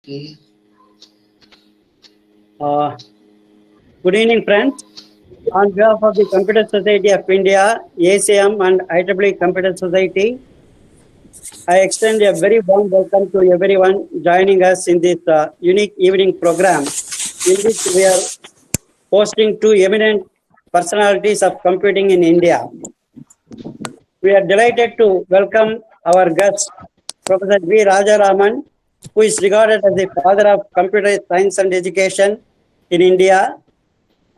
Okay. Uh, Good evening, friends. On behalf of the Computer Society of India, ACM and IEEE Computer Society, I extend a very warm welcome to everyone joining us in this unique evening program in which we are hosting two eminent personalities of computing in India. We are delighted to welcome our guest, Professor V. Rajaraman, who is regarded as the father of computer science and education in India,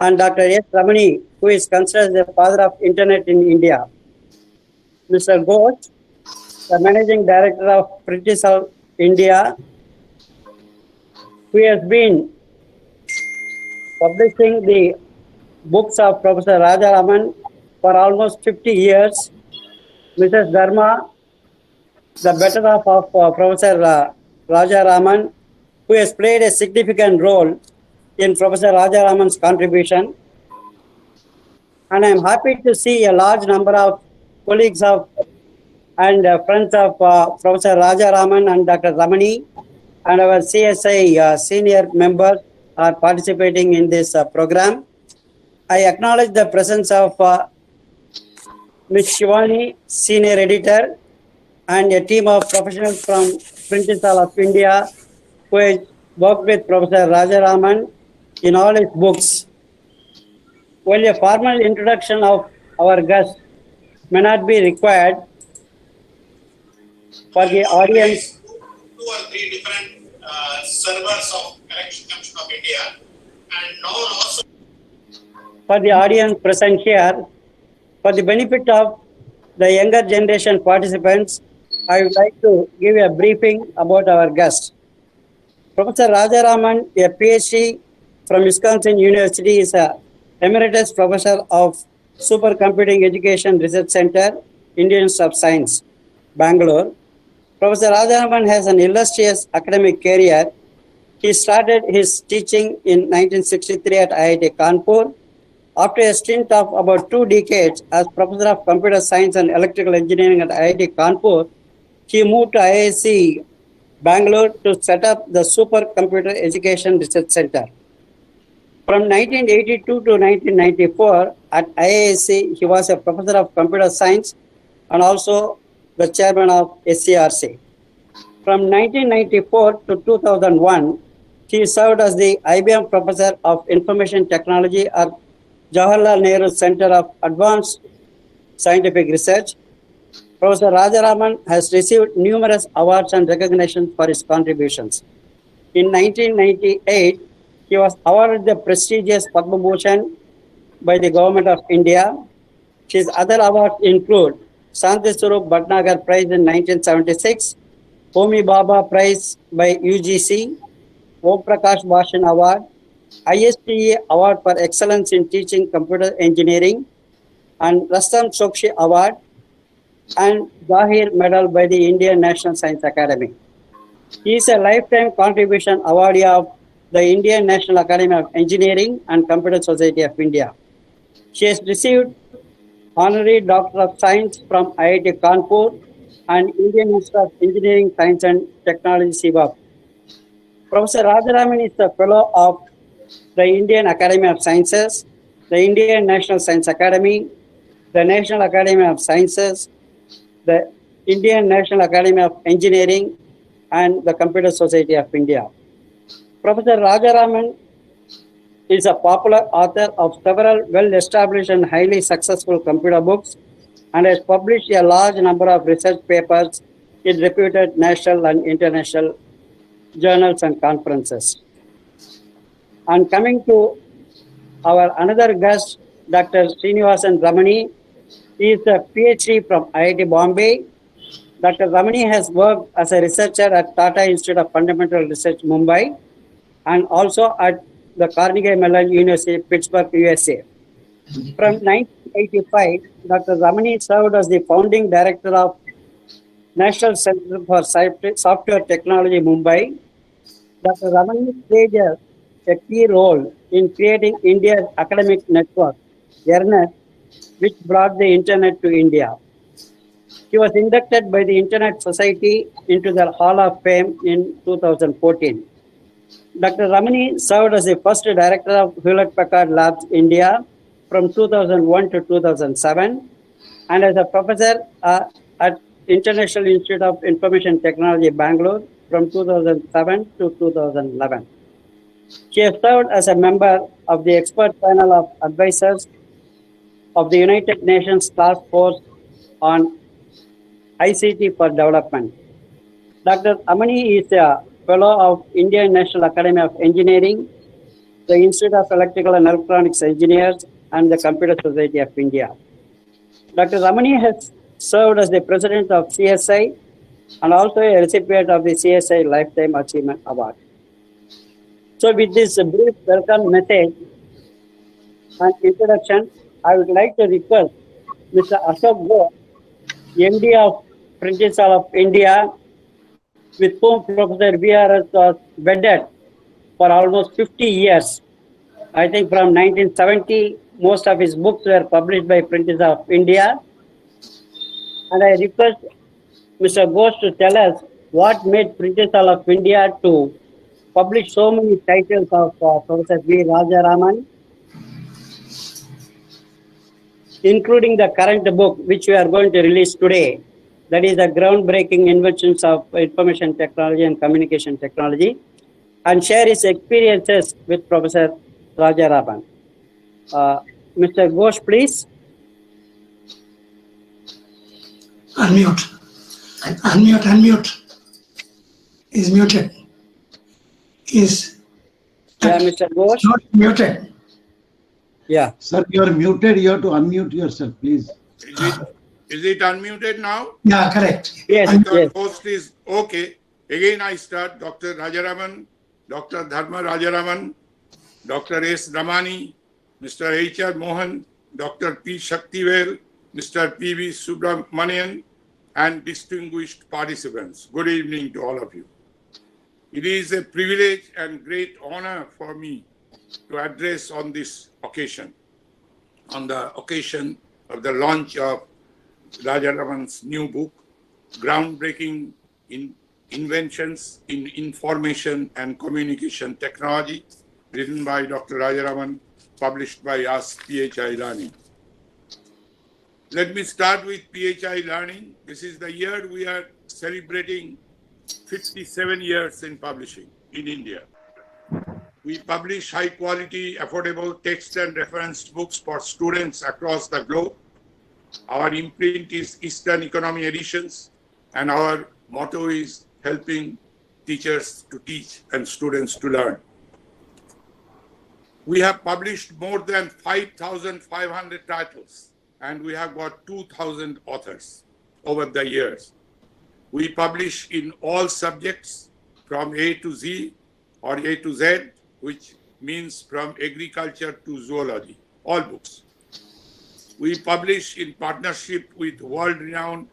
and Dr. S. Ramani, who is considered the father of Internet in India. Mr. Ghosh, the managing director of British of India, who has been publishing the books of Professor Rajaraman for almost 50 years. Mrs. Dharma, the better half of Professor Rajaraman, who has played a significant role in Professor Rajaraman's contribution. And I am happy to see a large number of colleagues of and friends of Professor Rajaraman and Dr. Ramani and our CSI senior members are participating in this program. I acknowledge the presence of Ms. Shivani, senior editor, and a team of professionals from Printing Hall of India who has worked with Professor Rajaraman in all his books. While a formal introduction of our guest may not be required for the audience, two or three different servers of Collection Commission of India, and now also for the audience present here, for the benefit of the younger generation participants, I would like to give a briefing about our guest. Professor Rajaraman, a PhD from Wisconsin University, is a emeritus professor of Supercomputing Education Research Center, Indian Institute of Science, Bangalore. Professor Rajaraman has an illustrious academic career. He started his teaching in 1963 at IIT Kanpur. After a stint of about 2 decades as Professor of Computer Science and Electrical Engineering at IIT Kanpur, he moved to IISc Bangalore to set up the Supercomputer Education Research Center. From 1982 to 1994 at IISc, he was a Professor of Computer Science and also the Chairman of SCRC. From 1994 to 2001, he served as the IBM Professor of Information Technology at Jawaharlal Nehru Center of Advanced Scientific Research. Professor Rajaraman has received numerous awards and recognitions for his contributions. In 1998, he was awarded the prestigious Padma Bhushan by the Government of India. His other awards include Shanti Swarup Bhatnagar Prize in 1976, Homi Bhabha Prize by UGC, Om Prakash Bhushan Award, ISTA Award for Excellence in Teaching Computer Engineering, and Rastam Chokshi Award, and Zahir Medal by the Indian National Science Academy. He is a lifetime contribution awardee of the Indian National Academy of Engineering and Computer Society of India. She has received Honorary Doctor of Science from IIT Kanpur and Indian Institute of Engineering, Science and Technology, CIVAP. Professor Rajaraman is a fellow of the Indian Academy of Sciences, the Indian National Science Academy, the National Academy of Sciences, the Indian National Academy of Engineering, and the Computer Society of India. Professor Rajaraman is a popular author of several well-established and highly successful computer books and has published a large number of research papers in reputed national and international journals and conferences. And coming to our another guest, Dr. Srinivasan Ramani, he is a PhD from IIT Bombay. Dr. Ramani has worked as a researcher at Tata Institute of Fundamental Research, Mumbai, and also at the Carnegie Mellon University, Pittsburgh, USA. From 1985, Dr. Ramani served as the founding director of National Center for Software Technology, Mumbai. Dr. Ramani played a key role in creating India's academic network, ERNET, which brought the Internet to India. He was inducted by the Internet Society into the Hall of Fame in 2014. Dr. Ramani served as the first director of Hewlett Packard Labs India from 2001 to 2007 and as a professor at International Institute of Information Technology, Bangalore from 2007 to 2011. She has served as a member of the expert panel of advisors of the United Nations Task Force on ICT for Development. Dr. Amani is a fellow of Indian National Academy of Engineering, the Institute of Electrical and Electronics Engineers, and the Computer Society of India. Dr. Ramani has served as the president of CSI and also a recipient of the CSI Lifetime Achievement Award. So with this brief welcome message and introduction, I would like to request Mr. Ashok Go, MD of Printing Hall of India, with whom Professor VRS was wedded for almost 50 years. I think from 1970, most of his books were published by Printing Hall of India. And I request Mr. Ghosh to tell us what made Printing Hall of India to publish so many titles of Professor V. Rajaraman, including the current book which we are going to release today, that is the groundbreaking inventions of information technology and communication technology, and share his experiences with Professor Rajaraman. Mr. Ghosh, please. Unmute. Unmute. Is muted. Is Mr. Ghosh. not muted. Yeah. Sir, you are muted. You have to unmute yourself, please. Is it unmuted now? Yeah, correct. Yes. I thought Yes. host is okay. Again, I start Dr. Rajaraman, Dr. Dharma Rajaraman, Dr. S. Ramani, Mr. H.R. Mohan, Dr. P. Shaktivel, Mr. P.V. Subramanian, and distinguished participants. Good evening to all of you. It is a privilege and great honor for me to address on this occasion, on the occasion of the launch of Rajaraman's new book, Groundbreaking Inventions in Information and Communication Technology, written by Dr. Rajaraman, published by us, PHI Learning. Let me start with PHI Learning. This is the year we are celebrating 57 years in publishing in India. We publish high quality, affordable text and reference books for students across the globe. Our imprint is Eastern Economy Editions, and our motto is helping teachers to teach and students to learn. We have published more than 5,500 titles, and we have got 2,000 authors over the years. We publish in all subjects from A to Z or A to Z, which means from agriculture to zoology, all books. We publish in partnership with world-renowned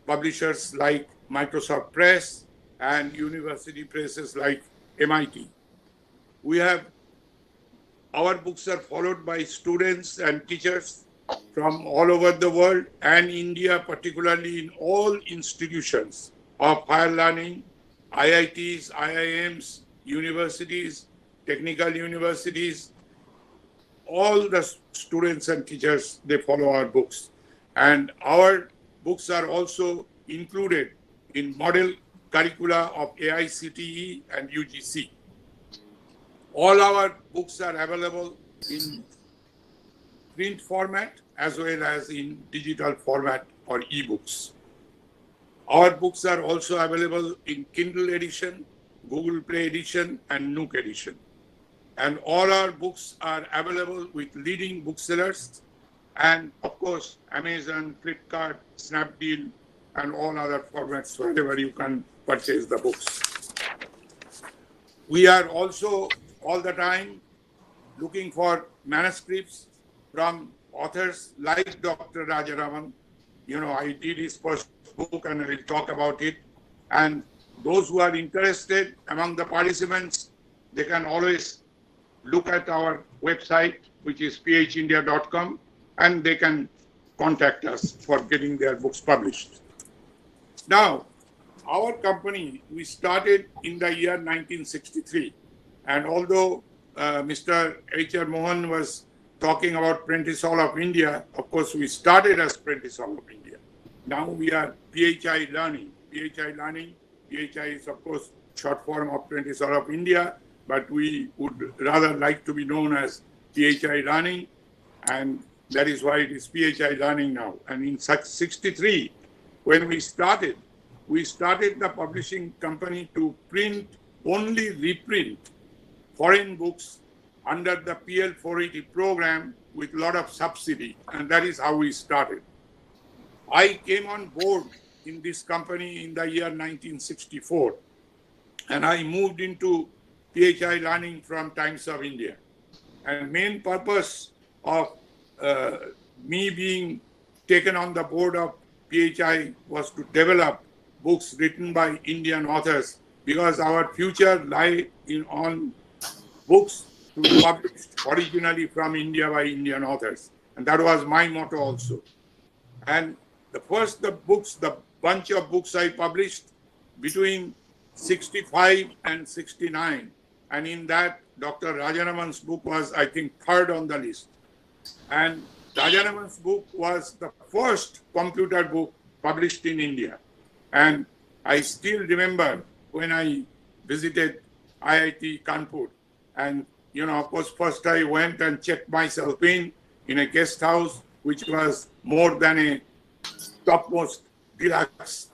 publishers like Microsoft Press and university presses like MIT. Our books are followed by students and teachers from all over the world and India, particularly in all institutions of higher learning, IITs, IIMs, universities, technical universities. All the students and teachers, they follow our books. And our books are also included in model curricula of AICTE and UGC. All our books are available in print format as well as in digital format or e-books. Our books are also available in Kindle edition, Google Play edition, and Nook edition. And all our books are available with leading booksellers and, of course, Amazon, Flipkart, Snapdeal, and all other formats wherever you can purchase the books. We are also all the time looking for manuscripts from authors like Dr. Rajaraman. You know, I did his first book and I will talk about it. And those who are interested among the participants, they can always look at our website, which is phindia.com, and they can contact us for getting their books published. Now, our company, we started in the year 1963 And although Mr. H.R. Mohan was talking about Prentice Hall of India, of course, we started as Prentice Hall of India. Now we are PHI Learning. PHI Learning, PHI is, of course, short form of Prentice Hall of India, but we would rather like to be known as PHI Learning, and that is why it is PHI Learning now. And in 63, when we started the publishing company to only reprint foreign books under the PL 480 program with a lot of subsidy, and that is how we started. I came on board in this company in the year 1964, and I moved into PHI Learning from Times of India. And main purpose of me being taken on the board of PHI was to develop books written by Indian authors, because our future lie on books to be published originally from India by Indian authors. And that was my motto also. And the bunch of books I published between 65 and 69. And in that, Dr. Rajaraman's book was, I think, third on the list. And Rajaraman's book was the first computer book published in India. And I still remember when I visited IIT Kanpur. And, of course, first I went and checked myself in a guest house, which was more than a topmost deluxe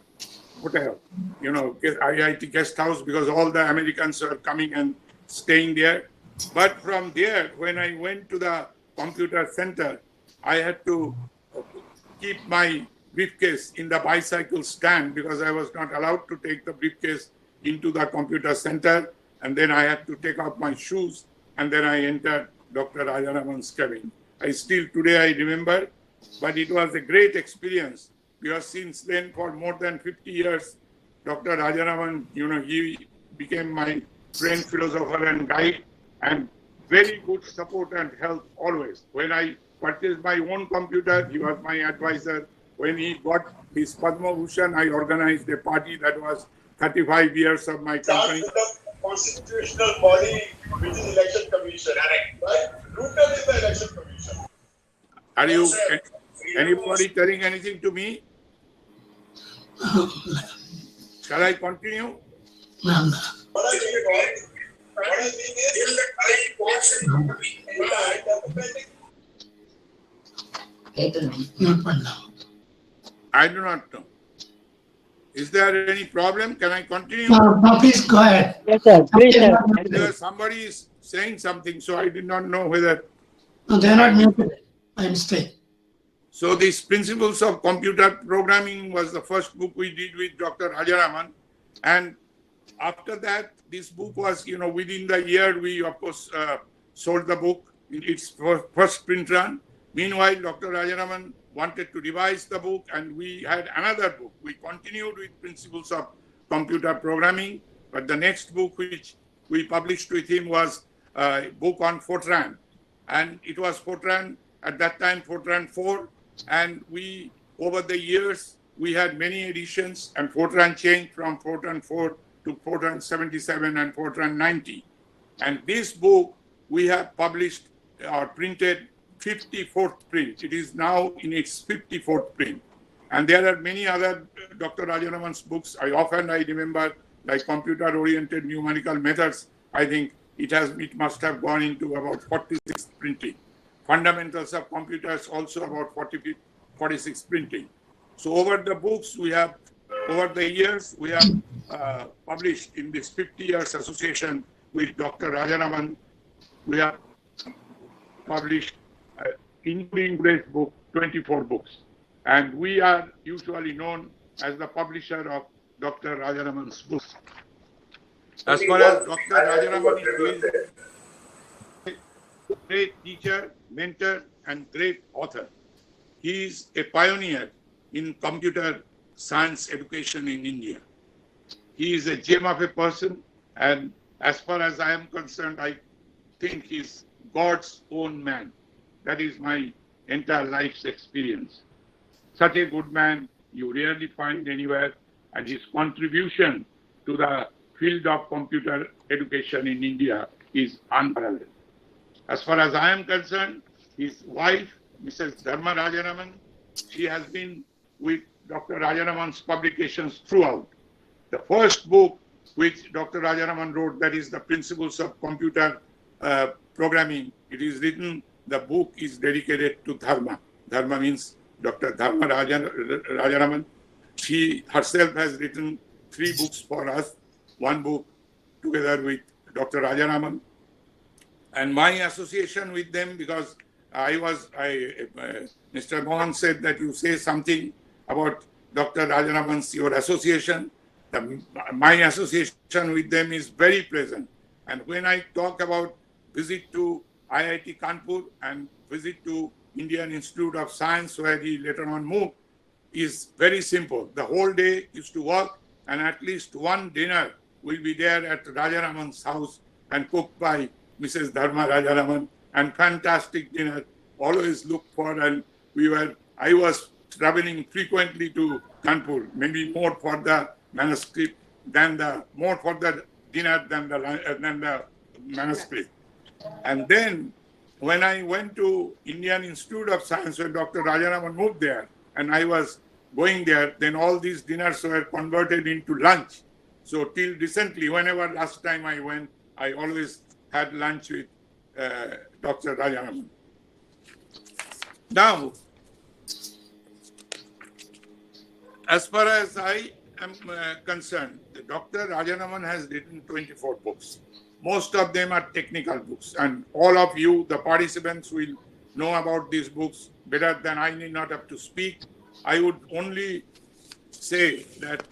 hotel, IIT guest house, because all the Americans were coming and staying there. But from there, when I went to the computer center, I had to keep my briefcase in the bicycle stand because I was not allowed to take the briefcase into the computer center. And then I had to take off my shoes, and then I entered Dr. Rajaraman's cabin. Today I remember, but it was a great experience, because since then, for more than 50 years, Dr. Rajaraman, he became my friend, philosopher, and guide, and very good support and help always. When I purchased my own computer, he was my advisor. When he got his Padma Bhushan, I organized a party that was 35 years of my company. Constitutional body which is election commission, right? Rooted in the election commission. Are you anybody telling anything to me? Shall I continue? No. What I think is the current portion Not one now. I do not know. Is there any problem? Can I continue? No, please go ahead. Yes, sir. Please, sir. Because somebody is saying something, so I did not know whether. No, they are not muted by mistake. So these principles of computer programming was the first book we did with Dr. Rajaraman. And after that, this book was, within the year, we of course sold the book in its first print run. Meanwhile, Dr. Rajaraman wanted to revise the book, and we had another book. We continued with principles of computer programming, but the next book which we published with him was a book on Fortran. And it was Fortran, at that time, Fortran 4. And we, over the years, we had many editions, and Fortran changed from Fortran 4 to Fortran 77 and Fortran 90. And this book we have published or printed 54th print. It is now in its 54th print. And there are many other Dr. Rajaraman's books. I remember, like computer-oriented numerical methods. I think it must have gone into about 46th printing. Fundamentals of computers also about 46th printing. So over the years, we have published in this 50 years association with Dr. Rajaraman, we have published, including this book, 24 books. And we are usually known as the publisher of Dr. Rajaraman's books. As far as Dr. Rajaraman is a great teacher, mentor, and great author. He is a pioneer in computer science education in India. He is a gem of a person, and as far as I am concerned, I think he's God's own man. That is my entire life's experience. Such a good man you rarely find anywhere, and his contribution to the field of computer education in India is unparalleled. As far as I am concerned, his wife, Mrs. Dharma Rajaraman, she has been with Dr. Rajaraman's publications throughout. The first book which Dr. Rajaraman wrote, that is the Principles of Computer Programming, it is written, the book is dedicated to Dharma. Dharma means Dr. Dharma Rajaraman. She herself has written 3 books for us, one book together with Dr. Rajaraman. And my association with them, because Mr. Mohan said that you say something about Dr. Rajaraman's, your association. My association with them is very pleasant. And when I talk about visit to IIT Kanpur and visit to Indian Institute of Science, where he later on moved, is very simple. The whole day is to work, and at least one dinner will be there at Rajaraman's house and cooked by Mrs. Dharma Rajaraman, and fantastic dinner, always looked for. And I was traveling frequently to Kanpur, maybe more for the manuscript more for the dinner than the manuscript. And then when I went to Indian Institute of Science, when Dr. Rajaraman moved there, and I was going there, then all these dinners were converted into lunch. So till recently, whenever last time I went, I always had lunch with Dr. Rajaraman. Now, as far as I am concerned, Dr. Rajaraman has written 24 books. Most of them are technical books, and all of you, the participants, will know about these books better than I need not have to speak. I would only say that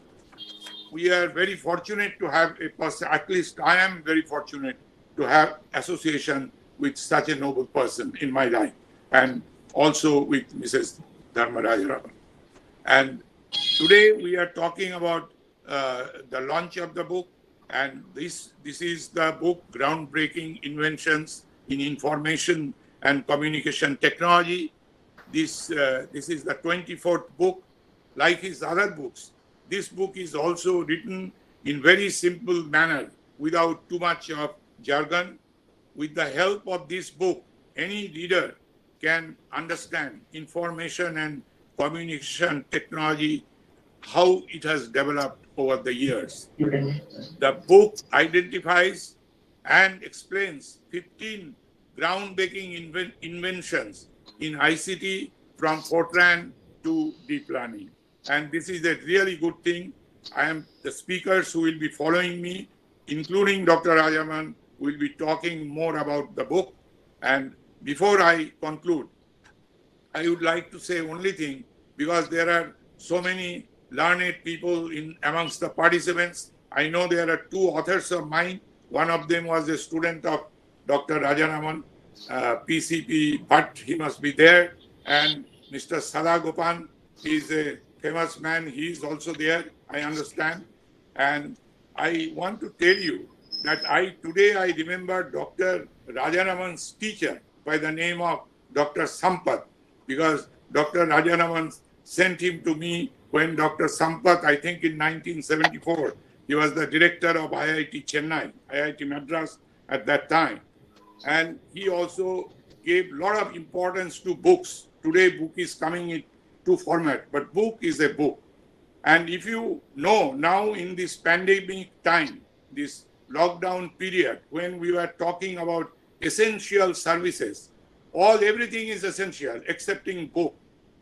we are very fortunate to have a person, at least I am very fortunate to have association with such a noble person in my life, and also with Mrs. Dharma Rajaraman. And today we are talking about the launch of the book, and this is the book, Groundbreaking Inventions in Information and Communication Technology. This is the 24th book. Like his other books, this book is also written in very simple manner, without too much of jargon. With the help of this book, any reader can understand information and communication technology, how it has developed over the years. The book identifies and explains 15 groundbreaking inventions in ICT, from Fortran to deep learning. And this is a really good thing. The speakers who will be following me, including Dr. Rajaraman, will be talking more about the book. And before I conclude, I would like to say only thing, because there are so many learned people amongst the participants. I know there are 2 authors of mine. One of them was a student of Dr. Rajaraman, PCP, but he must be there. And Mr. Sadagopan is a famous man. He is also there, I understand. And I want to tell you that today I remember Dr. Rajaraman's teacher by the name of Dr. Sampath, because Dr. Rajaraman sent him to me when Dr. Sampath, I think in 1974, he was the director of IIT Chennai, IIT Madras at that time. And he also gave a lot of importance to books. Today, book is coming in 2 formats, but book is a book. And if you know, now in this pandemic time, this lockdown period, when we were talking about essential services, everything is essential excepting book.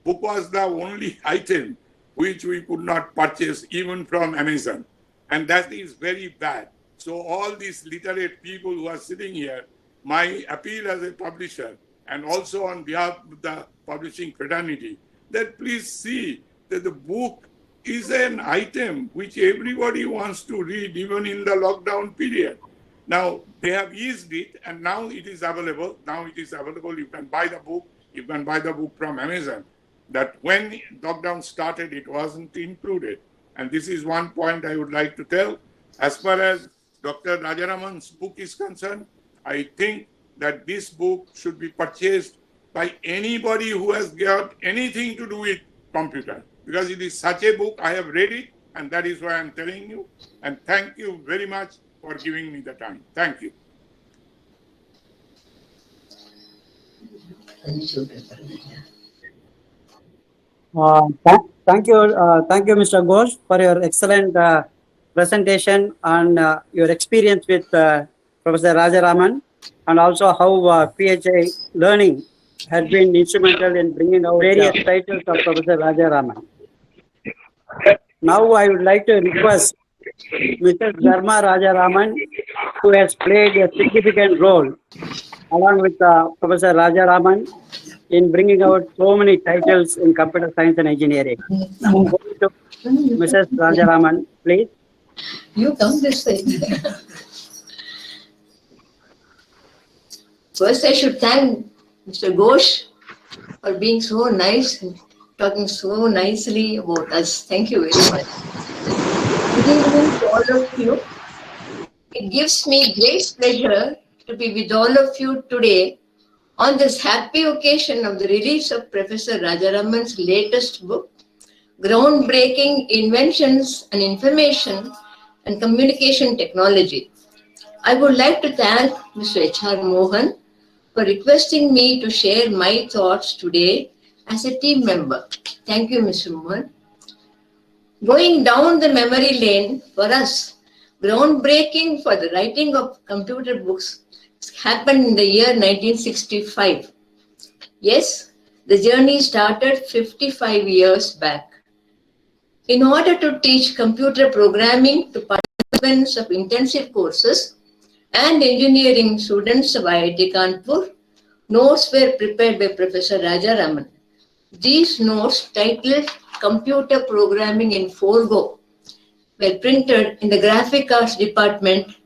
Book was the only item which we could not purchase even from Amazon. And that is very bad. So all these literate people who are sitting here, my appeal as a publisher, and also on behalf of the publishing fraternity, that please see that the book is an item which everybody wants to read, even in the lockdown period. Now, they have eased it, and now it is available. Now it is available. You can buy the book. You can buy the book from Amazon. That when lockdown started, it wasn't included. And this is one point I would like to tell. As far as Dr. Rajaraman's book is concerned, I think that this book should be purchased by anybody who has got anything to do with computer, because it is such a book. I have read it, and that is why I'm telling you. And thank you very much for giving me the time. Thank you. Thank you, Mr. Ghosh, for your excellent presentation on your experience with Professor Rajaraman, and also how PHI Learning has been instrumental in bringing out various titles of Professor Rajaraman. Now I would like to request Mr. Dharma Rajaraman, who has played a significant role along with Professor Rajaraman in bringing out so many titles in computer science and engineering. Mrs. Rajaraman, please. You come this way. First, I should thank Mr. Ghosh for being so nice and talking so nicely about us. Thank you very much. Good evening to all of you. It gives me great pleasure to be with all of you today on this happy occasion of the release of Professor Rajaraman's latest book, Groundbreaking Inventions and Information and Communication Technology. I would like to thank Mr. H.R. Mohan for requesting me to share my thoughts today as a team member. Thank you, Mr. Mohan. Going down the memory lane for us, groundbreaking for the writing of computer books happened in the year 1965. Yes, the journey started 55 years back. In order to teach computer programming to participants of intensive courses and engineering students of IIT Kanpur, notes were prepared by Professor Rajaraman. These notes, titled Computer Programming in Forgo, were printed in the Graphic Arts Department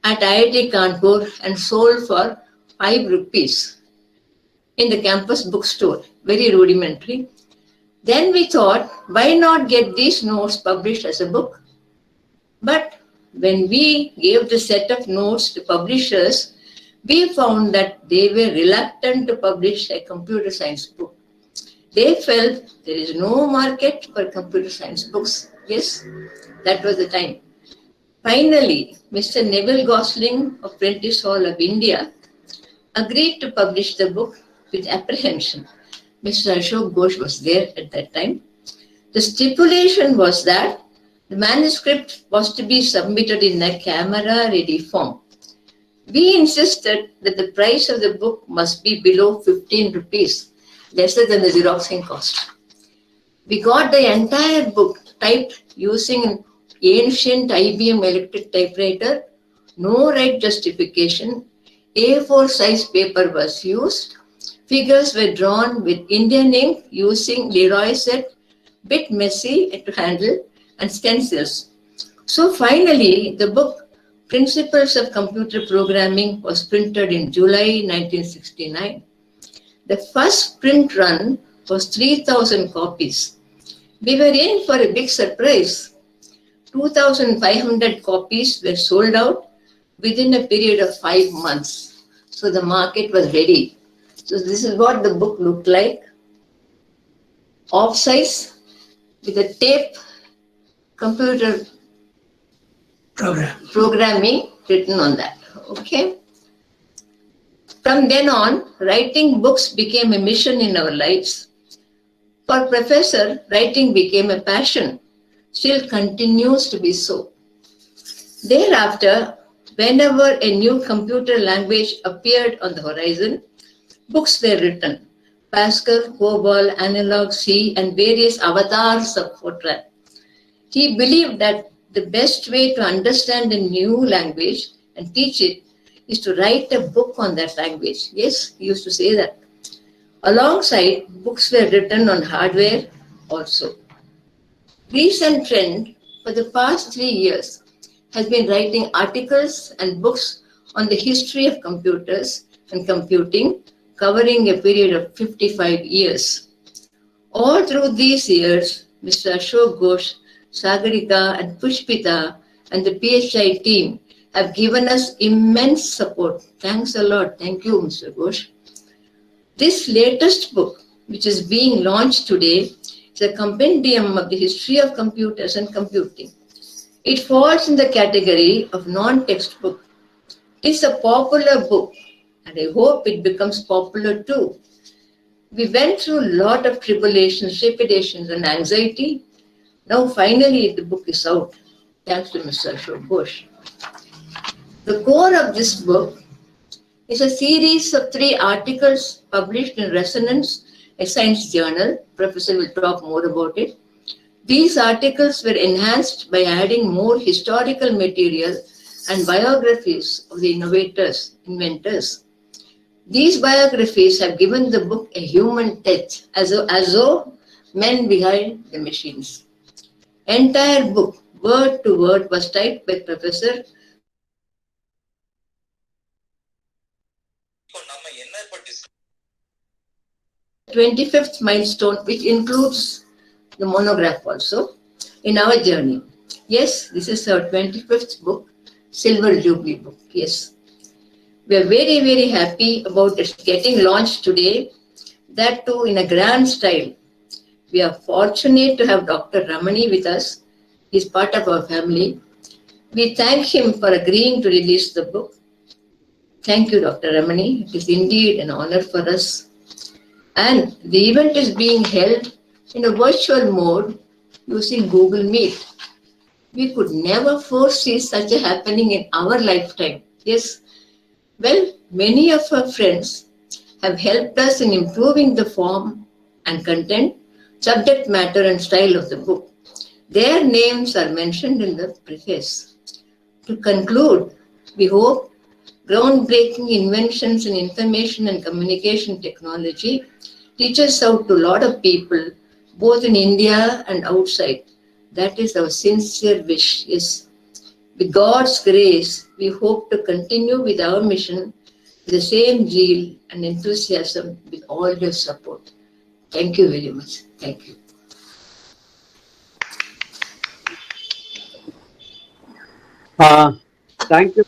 at IIT Kanpur and sold for 5 rupees in the campus bookstore. Very rudimentary. Then we thought, why not get these notes published as a book? But when we gave the set of notes to publishers, we found that they were reluctant to publish a computer science book. They felt there is no market for computer science books. Yes, that was the time. Finally, Mr. Neville Gosling of Prentice Hall of India agreed to publish the book with apprehension. Mr. Ashok Ghosh was there at that time. The stipulation was that the manuscript was to be submitted in a camera-ready form. We insisted that the price of the book must be below 15 rupees, lesser than the Xeroxing cost. We got the entire book typed using an ancient IBM electric typewriter, no right justification, A4 size paper was used, figures were drawn with Indian ink using Leroy set, bit messy to handle, and stencils. So finally, the book Principles of Computer Programming was printed in July 1969. The first print run was 3,000 copies. We were in for a big surprise. 2,500 copies were sold out within a period of 5 months. So the market was ready. So this is what the book looked like. Off-size with a tape computer programming written on that. Okay. From then on, writing books became a mission in our lives. For Professor, writing became a passion, still continues to be so. Thereafter, whenever a new computer language appeared on the horizon, books were written. Pascal, COBOL, Analog, C, and various avatars of Fortran. He believed that the best way to understand a new language and teach it is to write a book on that language. Yes, he used to say that. Alongside, books were written on hardware also. Recent trend for the past 3 years has been writing articles and books on the history of computers and computing, covering a period of 55 years. All through these years, Mr. Ashok Ghosh, Sagarika and Pushpita and the PHI team have given us immense support. Thanks a lot. Thank you, Mr. Ghosh. This latest book, which is being launched today, is a compendium of the history of computers and computing. It falls in the category of non-textbook. It is a popular book, and I hope it becomes popular too. We went through a lot of tribulations, trepidations, and anxiety. Now, finally, the book is out, thanks to Mr. Ashok Ghosh. The core of this book is a series of 3 articles published in Resonance, a science journal. Professor will talk more about it. These articles were enhanced by adding more historical material and biographies of the innovators, inventors. These biographies have given the book a human touch, as though men behind the machines. Entire book, word to word, was typed by Professor 25th milestone, which includes the monograph also, in our journey. Yes, this is our 25th book, Silver Jubilee book. Yes. We are very, very happy about it getting launched today, that too in a grand style. We are fortunate to have Dr. Ramani with us. He is part of our family. We thank him for agreeing to release the book. Thank you, Dr. Ramani. It is indeed an honor for us. And the event is being held in a virtual mode using Google Meet. We could never foresee such a happening in our lifetime. Yes. Well, many of our friends have helped us in improving the form and content, subject matter and style of the book. Their names are mentioned in the preface. To conclude, we hope groundbreaking inventions in information and communication technology reaches out to a lot of people, both in India and outside. That is our sincere wish. Yes. With God's grace, we hope to continue with our mission with the same zeal and enthusiasm with all your support. Thank you very much. Thank you. Thank you,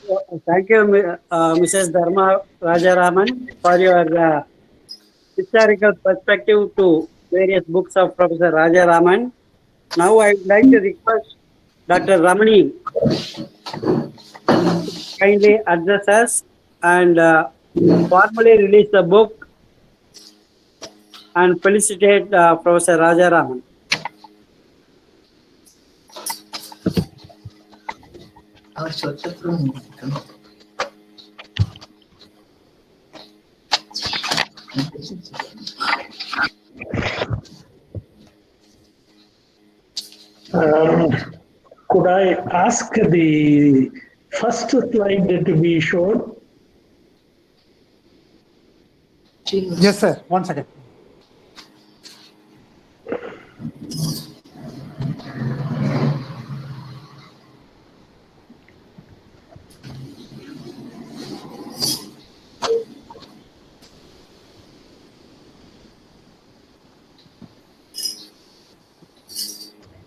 Mrs. Dharma Rajaraman, for your historical perspective to various books of Professor Rajaraman. Now I would like to request Dr. Ramani to kindly address us and formally release the book and felicitate Professor Rajaraman. Could I ask the first slide to be shown? Yes, sir. 1 second.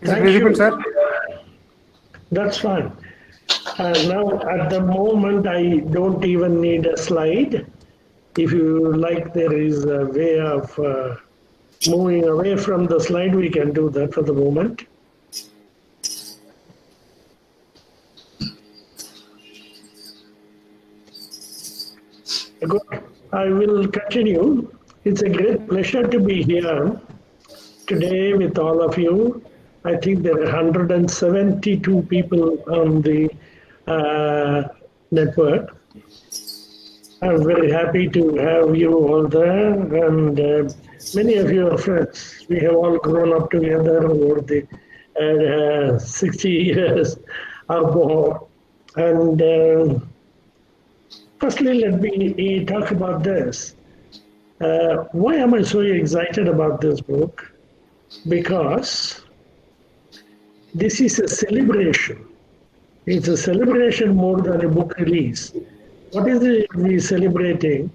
Is it visible, sir? That's fine. Now, at the moment, I don't even need a slide. If you like, there is a way of moving away from the slide. We can do that for the moment. Good. I will continue. It's a great pleasure to be here today with all of you. I think there are 172 people on the network. I'm very happy to have you all there, and many of you are friends. We have all grown up together over the 60 years or more. And firstly, let me talk about this. Why am I so excited about this book? Because this is a celebration. It's a celebration more than a book release. What is it we're celebrating?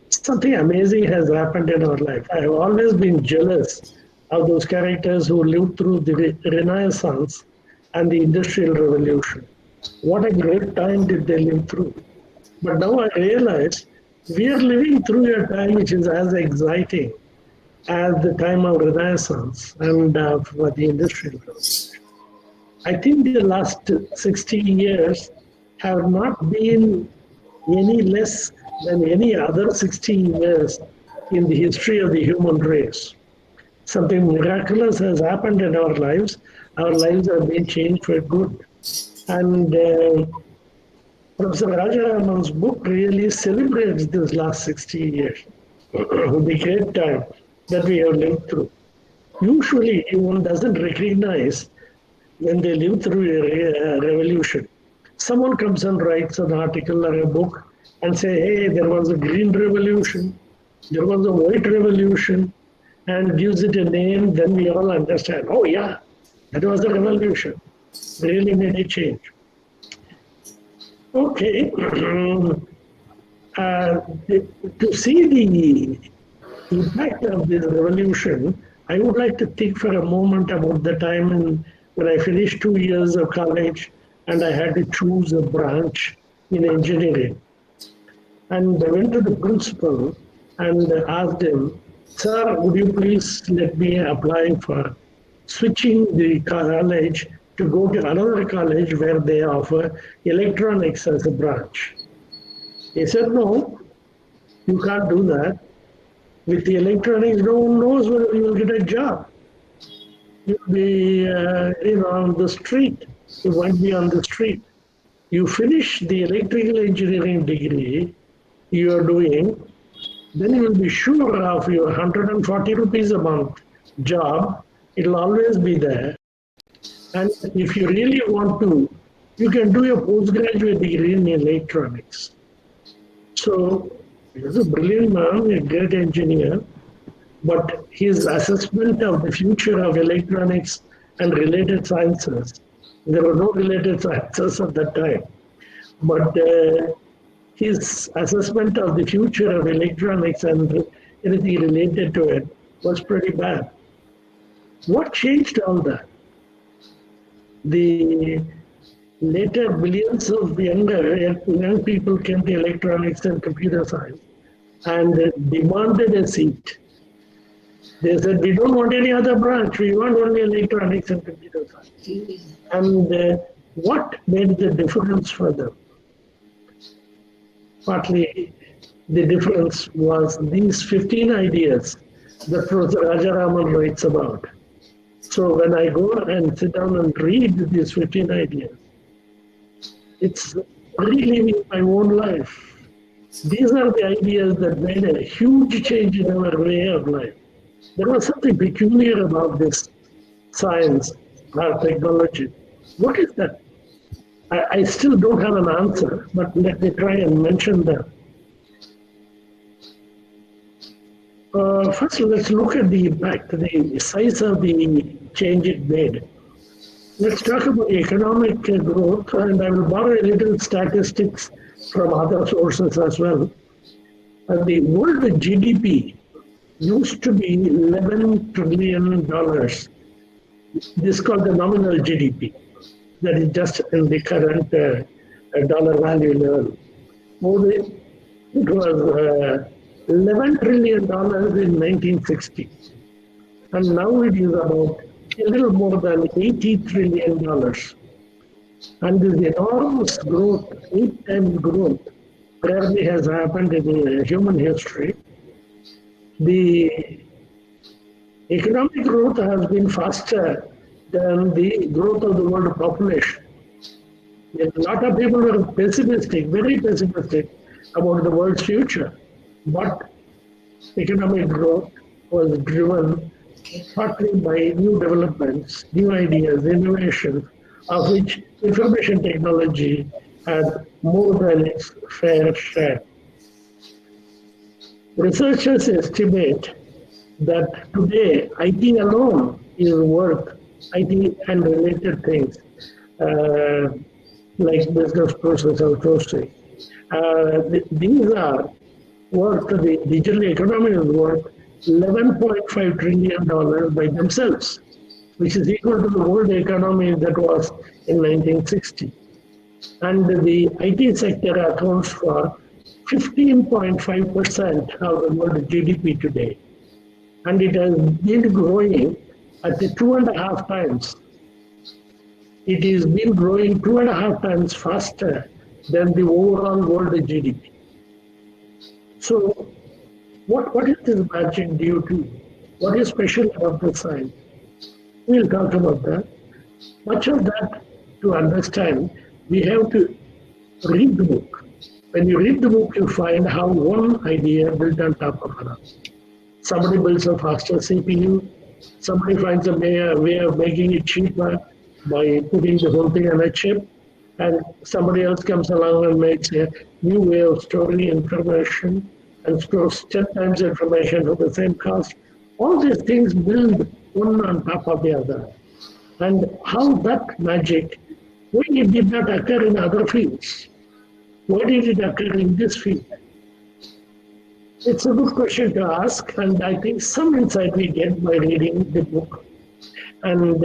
Something amazing has happened in our life. I have always been jealous of those characters who lived through the Renaissance and the Industrial Revolution. What a great time did they live through. But now I realize we are living through a time which is as exciting as the time of Renaissance and for the Industrial Revolution. I think the last 60 years have not been any less than any other 16 years in the history of the human race. Something miraculous has happened in our lives. Our lives have been changed for good. And Professor Rajaraman's book really celebrates this last 60 years, the great time that we have lived through. Usually, one doesn't recognize when they live through a revolution. Someone comes and writes an article or a book and say, hey, there was a green revolution, there was a white revolution, and gives it a name, then we all understand, oh yeah, that was a revolution. Really made a change. Okay, to see the impact of this revolution, I would like to think for a moment about the time when I finished 2 years of college and I had to choose a branch in engineering. And I went to the principal and asked him, sir, would you please let me apply for switching the college to go to another college where they offer electronics as a branch? He said, no, you can't do that. With the electronics, no one knows whether you will get a job. You'll be on the street. You might be on the street. You finish the electrical engineering degree you are doing, then you will be sure of your 140 rupees a month job. It will always be there. And if you really want to, you can do a postgraduate degree in electronics. So he was a brilliant man, a great engineer, but his assessment of the future of electronics and related sciences, there were no related sciences at that time, but his assessment of the future of electronics and anything related to it was pretty bad. What changed all that? The later billions of young people came to electronics and computer science and demanded a seat. They said, we don't want any other branch, we want only electronics and computer science. And what made the difference for them? Partly the difference was these 15 ideas that Professor Rajaraman writes about. So when I go and sit down and read these 15 ideas, it's reliving my own life. These are the ideas that made a huge change in our way of life. There was something peculiar about this science or technology. What is that? I still don't have an answer, but let me try and mention them. First, let's look at the impact, the size of the change it made. Let's talk about economic growth, and I will borrow a little statistics from other sources as well. The world GDP used to be $11 trillion. This is called the nominal GDP. That is just in the current dollar value level. It was $11 trillion in 1960. And now it is about a little more than $80 trillion. And this enormous growth, 8 times growth, rarely has happened in human history. The economic growth has been faster than the growth of the world population. A lot of people were pessimistic, very pessimistic about the world's future. But economic growth was driven partly by new developments, new ideas, innovations, of which information technology had more than its fair share. Researchers estimate that today IT alone is worth, IT and related things like business process outsourcing. These are worth, the digital economy is worth $11.5 trillion by themselves, which is equal to the world economy that was in 1960. And the IT sector accounts for 15.5% of the world GDP today. And it has been growing at 2.5 times. It has been growing 2.5 times faster than the overall world GDP. So What is this magic due to? What is special about the science? We'll talk about that. Much of that to understand, we have to read the book. When you read the book, you find how one idea built on top of another. Somebody builds a faster CPU. Somebody finds a way of making it cheaper by putting the whole thing on a chip. And somebody else comes along and makes a new way of storing information and stores 10 times information for the same cost. All these things build one on top of the other. And how that magic, why it did not occur in other fields? Why did it occur in this field? It's a good question to ask, and I think some insight we get by reading the book. And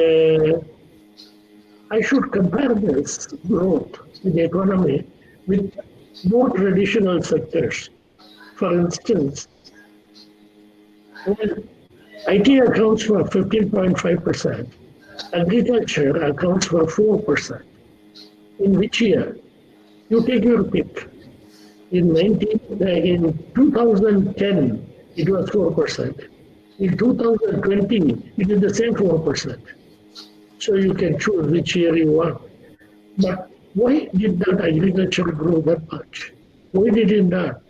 I should compare this growth in the economy with more traditional sectors. For instance, IT accounts for 15.5%, agriculture accounts for 4%. In which year? You take your pick. In 2010, it was 4%. In 2020, it is the same 4%. So you can choose which year you want. But why did that agriculture grow that much? Why did it not?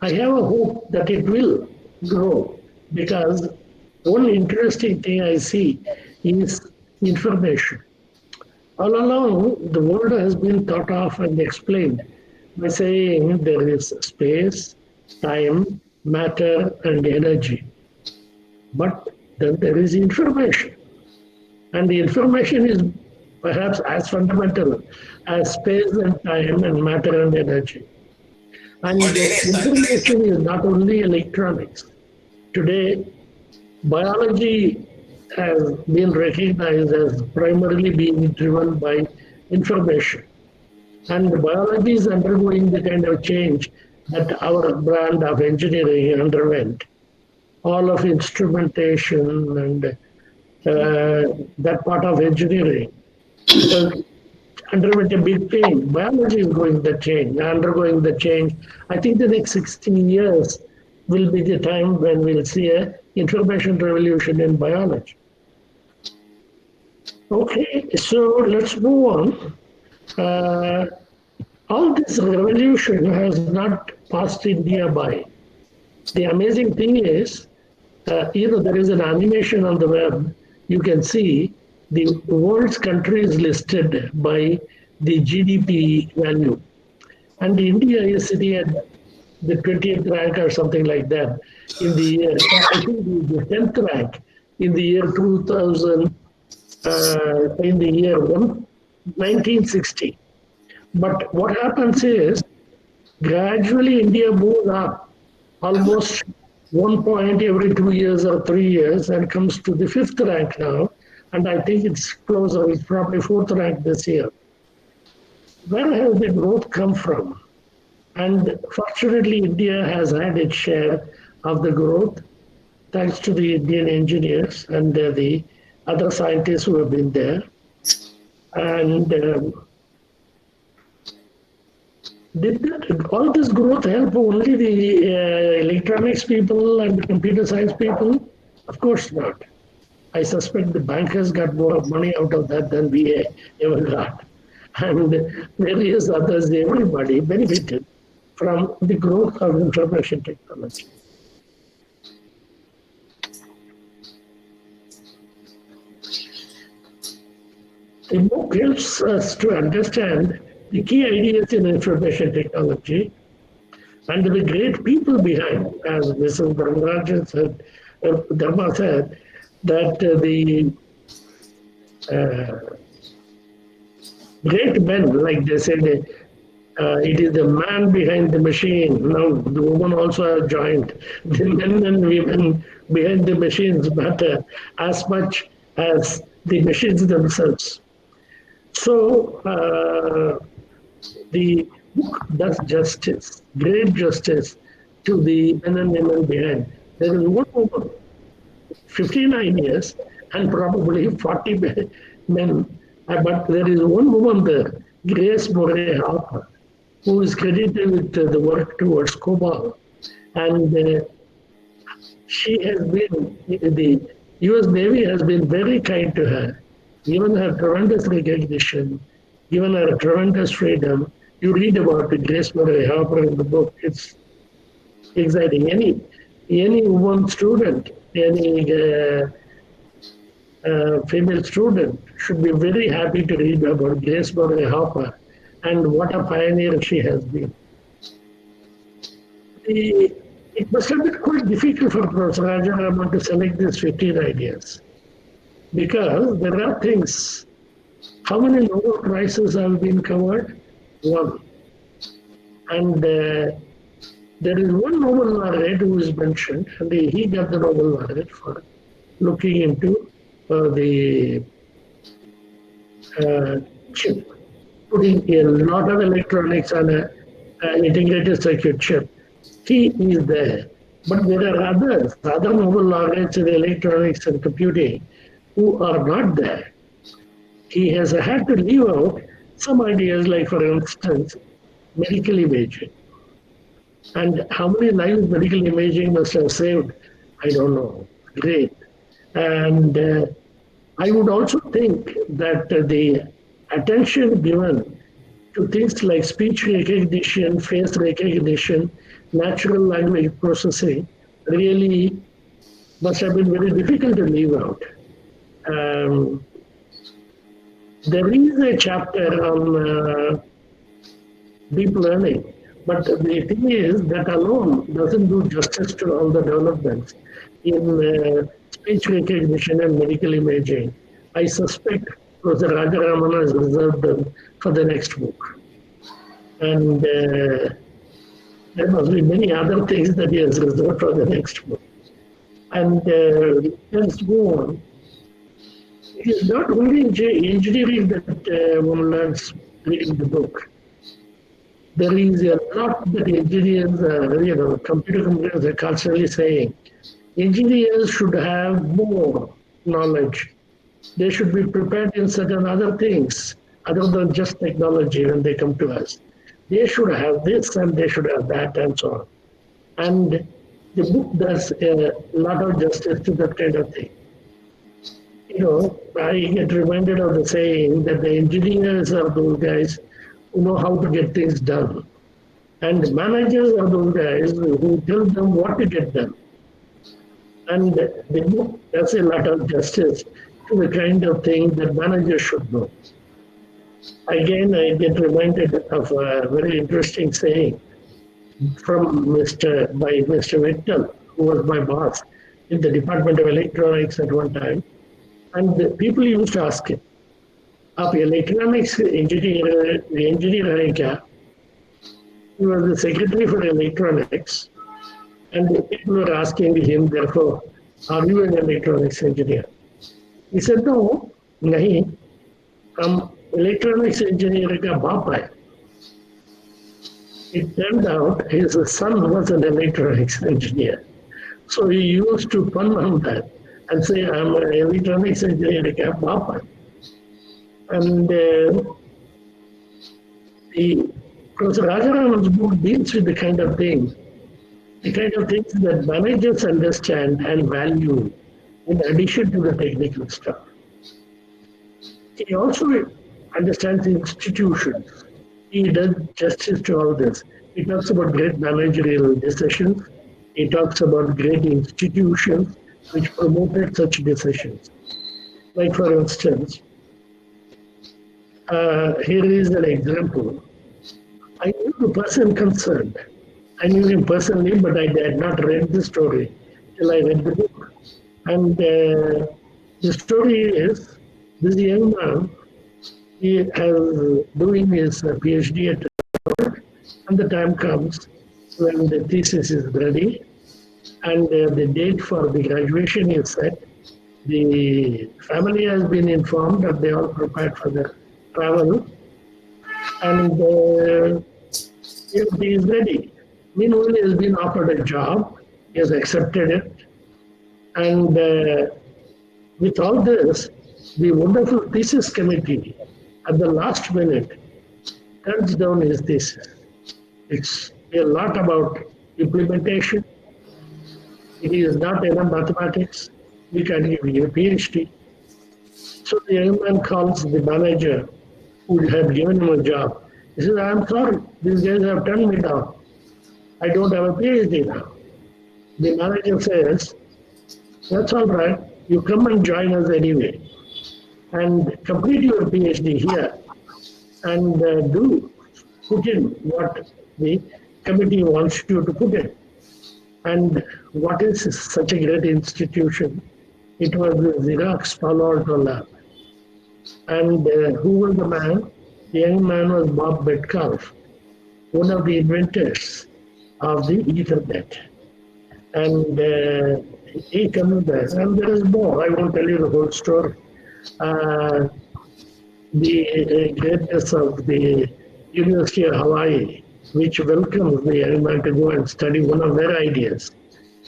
I have a hope that it will grow, because one interesting thing I see is information. All along, the world has been thought of and explained by saying there is space, time, matter, and energy. But then there is information. And the information is perhaps as fundamental as space and time and matter and energy. And information is not only electronics. Today, biology has been recognized as primarily being driven by information. And biology is undergoing the kind of change that our brand of engineering underwent. All of instrumentation and that part of engineering underwent a big change. Biology is undergoing the change. I think the next 16 years will be the time when we'll see an information revolution in biology. Okay, so let's move on. All this revolution has not passed India by. The amazing thing is, there is an animation on the web. You can see the world's countries listed by the GDP value. And India is sitting at the 20th rank or something like that in the year, I think the 10th rank in the year 2000, in the year 1960. But what happens is, gradually India moves up almost 1 point every 2 years or 3 years and comes to the 5th rank now. And I think it's closer, it's probably 4th rank this year. Where has the growth come from? And fortunately, India has had its share of the growth, thanks to the Indian engineers and the other scientists who have been there. And did all this growth help only the electronics people and the computer science people? Of course not. I suspect the bankers got more money out of that than we ever got. And various others, everybody benefited from the growth of information technology. The book helps us to understand the key ideas in information technology and the great people behind, as Mrs. Dharma said, that the great men, like they said, it is the man behind the machine. Now, the woman also has joined. The men and women behind the machines matter as much as the machines themselves. So, the book does justice, great justice, to the men and women behind. There is one woman, 59 years, and probably 40 men, but there is one woman there, Grace Moray Harper, who is credited with the work towards COBOL. And she has been, the US Navy has been very kind to her, given her tremendous recognition, given her tremendous freedom. You read about Grace Murray Harper in the book. It's exciting. Any woman student, any female student should be very happy to read about Grace Murray Harper and what a pioneer she has been. It must have been quite difficult for Professor Rajaraman to select these 15 ideas, because there are things. How many Nobel Prizes have been covered? One. And there is one Nobel laureate who is mentioned, and he got the Nobel laureate for looking into the chip, putting a lot of electronics on an integrated circuit chip. He is there. But there are others, other Nobel laureates in electronics and computing, who are not there. He has had to leave out some ideas, like, for instance, medical imaging. And how many lives medical imaging must have saved? I don't know. Great. And I would also think that the attention given to things like speech recognition, face recognition, natural language processing really must have been very difficult to leave out. There is a chapter on deep learning, but the thing is that alone doesn't do justice to all the developments in speech recognition and medical imaging. I suspect Professor Rajaraman has reserved them for the next book. And there must be many other things that he has reserved for the next book. And let's go on. It is not only engineering that one learns reading the book. There is a lot that engineers, computer computers are constantly saying. Engineers should have more knowledge. They should be prepared in certain other things other than just technology when they come to us. They should have this and they should have that and so on. And the book does a lot of justice to that kind of thing. I get reminded of the saying that the engineers are those guys who know how to get things done. And the managers are those guys who tell them what to get done. And the book does a lot of justice to the kind of thing that managers should know. Again, I get reminded of a very interesting saying from Mr. Vittal, who was my boss in the Department of Electronics at one time. And the people used to ask him, "Aap electronics engineer hai kya?" He was the secretary for electronics. And the people were asking him, therefore, "Are you an electronics engineer?" He said, "No, nahi. I'm electronics engineer ka baap hai." It turned out his son was an electronics engineer. So he used to pun on that and say, "I'm an electronics engineer ka baap hai." And Professor Rajaraman's book deals with the kind of things that managers understand and value in addition to the technical stuff. He also understands institutions. He does justice to all this. He talks about great managerial decisions. He talks about great institutions which promoted such decisions. Like, for instance, here is an example. I knew the person concerned. I knew him personally, but I had not read the story till I read the book. And the story is, this young man, he is doing his PhD at Harvard, and the time comes when the thesis is ready, and the date for the graduation is set. The family has been informed that they are prepared for the travel, and he is ready. Meanwhile, he has been offered a job, he has accepted it, and with all this, the wonderful thesis committee at the last minute turns down his thesis. It's a lot about implementation, It is not enough mathematics. We can give you a PhD. So the young man calls the manager who had given him a job. He says, I'm sorry, these guys have turned me down. I don't have a PhD now. The manager says, that's all right. You come and join us anyway and complete your PhD here and put in what the committee wants you to put in. And what is such a great institution? It was the Xerox Palo Alto lab. And who was the man? The young man was Bob Metcalf, one of the inventors of the Ethernet. And he comes there, and there is more. I won't tell you the whole story. The greatness of the University of Hawaii, which welcomes the young man to go and study one of their ideas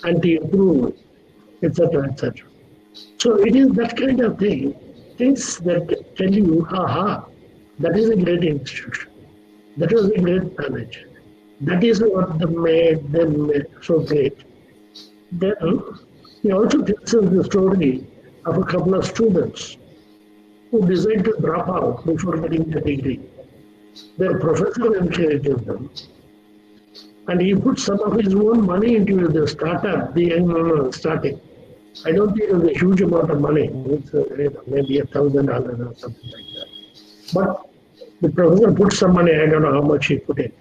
and to improve, etc., etc. So it is that kind of thing, things that tell you, aha, that is a great institution. That was a great manager. That is what made them so great. Then he also tells us the story of a couple of students who decided to drop out before getting the degree. Their professor encourages them. And he put some of his own money into the startup, the young man was starting. I don't think it was a huge amount of money. It's maybe $1,000 or something like that. But the professor put some money, I don't know how much he put in.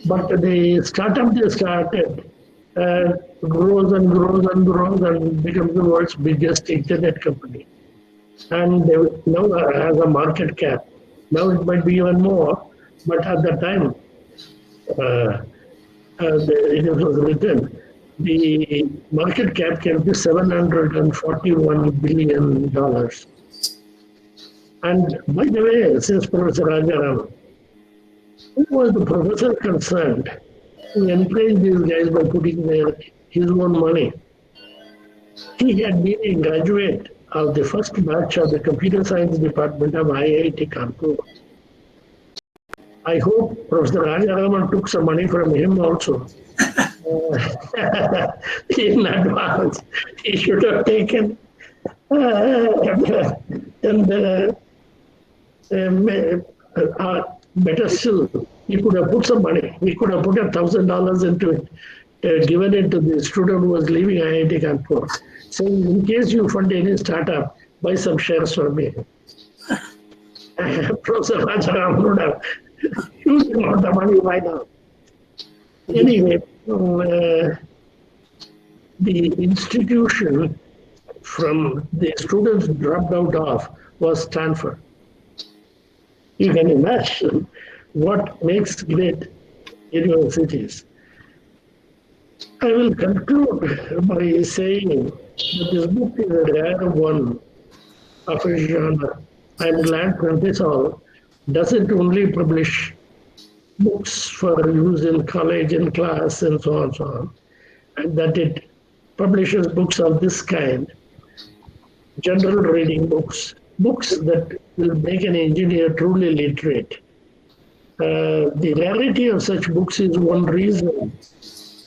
But the startup they started grows and grows and grows and becomes the world's biggest internet company. And now has a market cap. Now it might be even more, but at the time it was written, the market cap can be $741 billion. And by the way, since Professor Rajaraman, who was the professor concerned to encourage these guys by putting his own money? He had been a graduate of the first batch of the Computer Science Department of IIT Kanpur. I hope Professor Rajaraman took some money from him also. In advance, he should have taken. Better still, he could have put some money. He could have put $1,000 into it, given it to the student who was leaving IIT Kanpur. So in case you fund any startup, buy some shares for me. Professor Rajaraman would have huge amount of money by now. Anyway, the institution from the students dropped out of was Stanford. You can imagine what makes great universities. I will conclude by saying that this book is a rare one of its genre. I am glad Prentice Hall doesn't only publish books for use in college and class and so on, and that it publishes books of this kind, general reading books, books that will make an engineer truly literate. The rarity of such books is one reason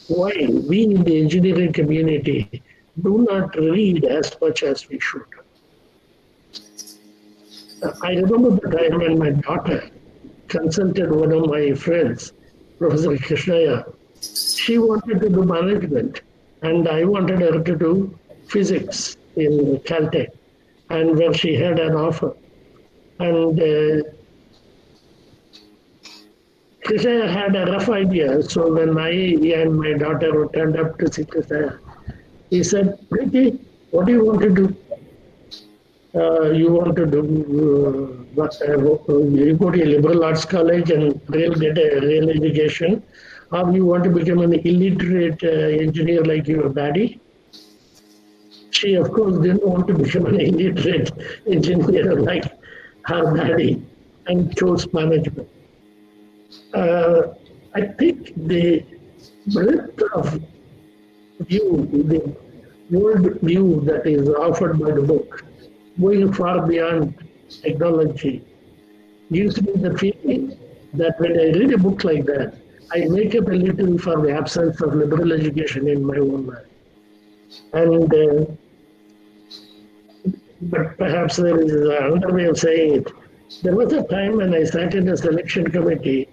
why we in the engineering community do not read as much as we should. I remember the time when my daughter consulted one of my friends, Professor Krishnaya. She wanted to do management, and I wanted her to do physics in Caltech, and where she had an offer. And Krishnaya had a rough idea, so when I and my daughter turned up to see Krishnaya, he said, Preeti, what do you want to do? You want to do you go to a liberal arts college and get a real education, or you want to become an illiterate engineer like your daddy? She, of course, didn't want to become an illiterate engineer like her daddy and chose management. I think the breadth of view, the world view that is offered by the book, going far beyond technology, gives me the feeling that when I read a book like that, I make up a little for the absence of liberal education in my own life. And but perhaps there is another way of saying it. There was a time when I sat in a selection committee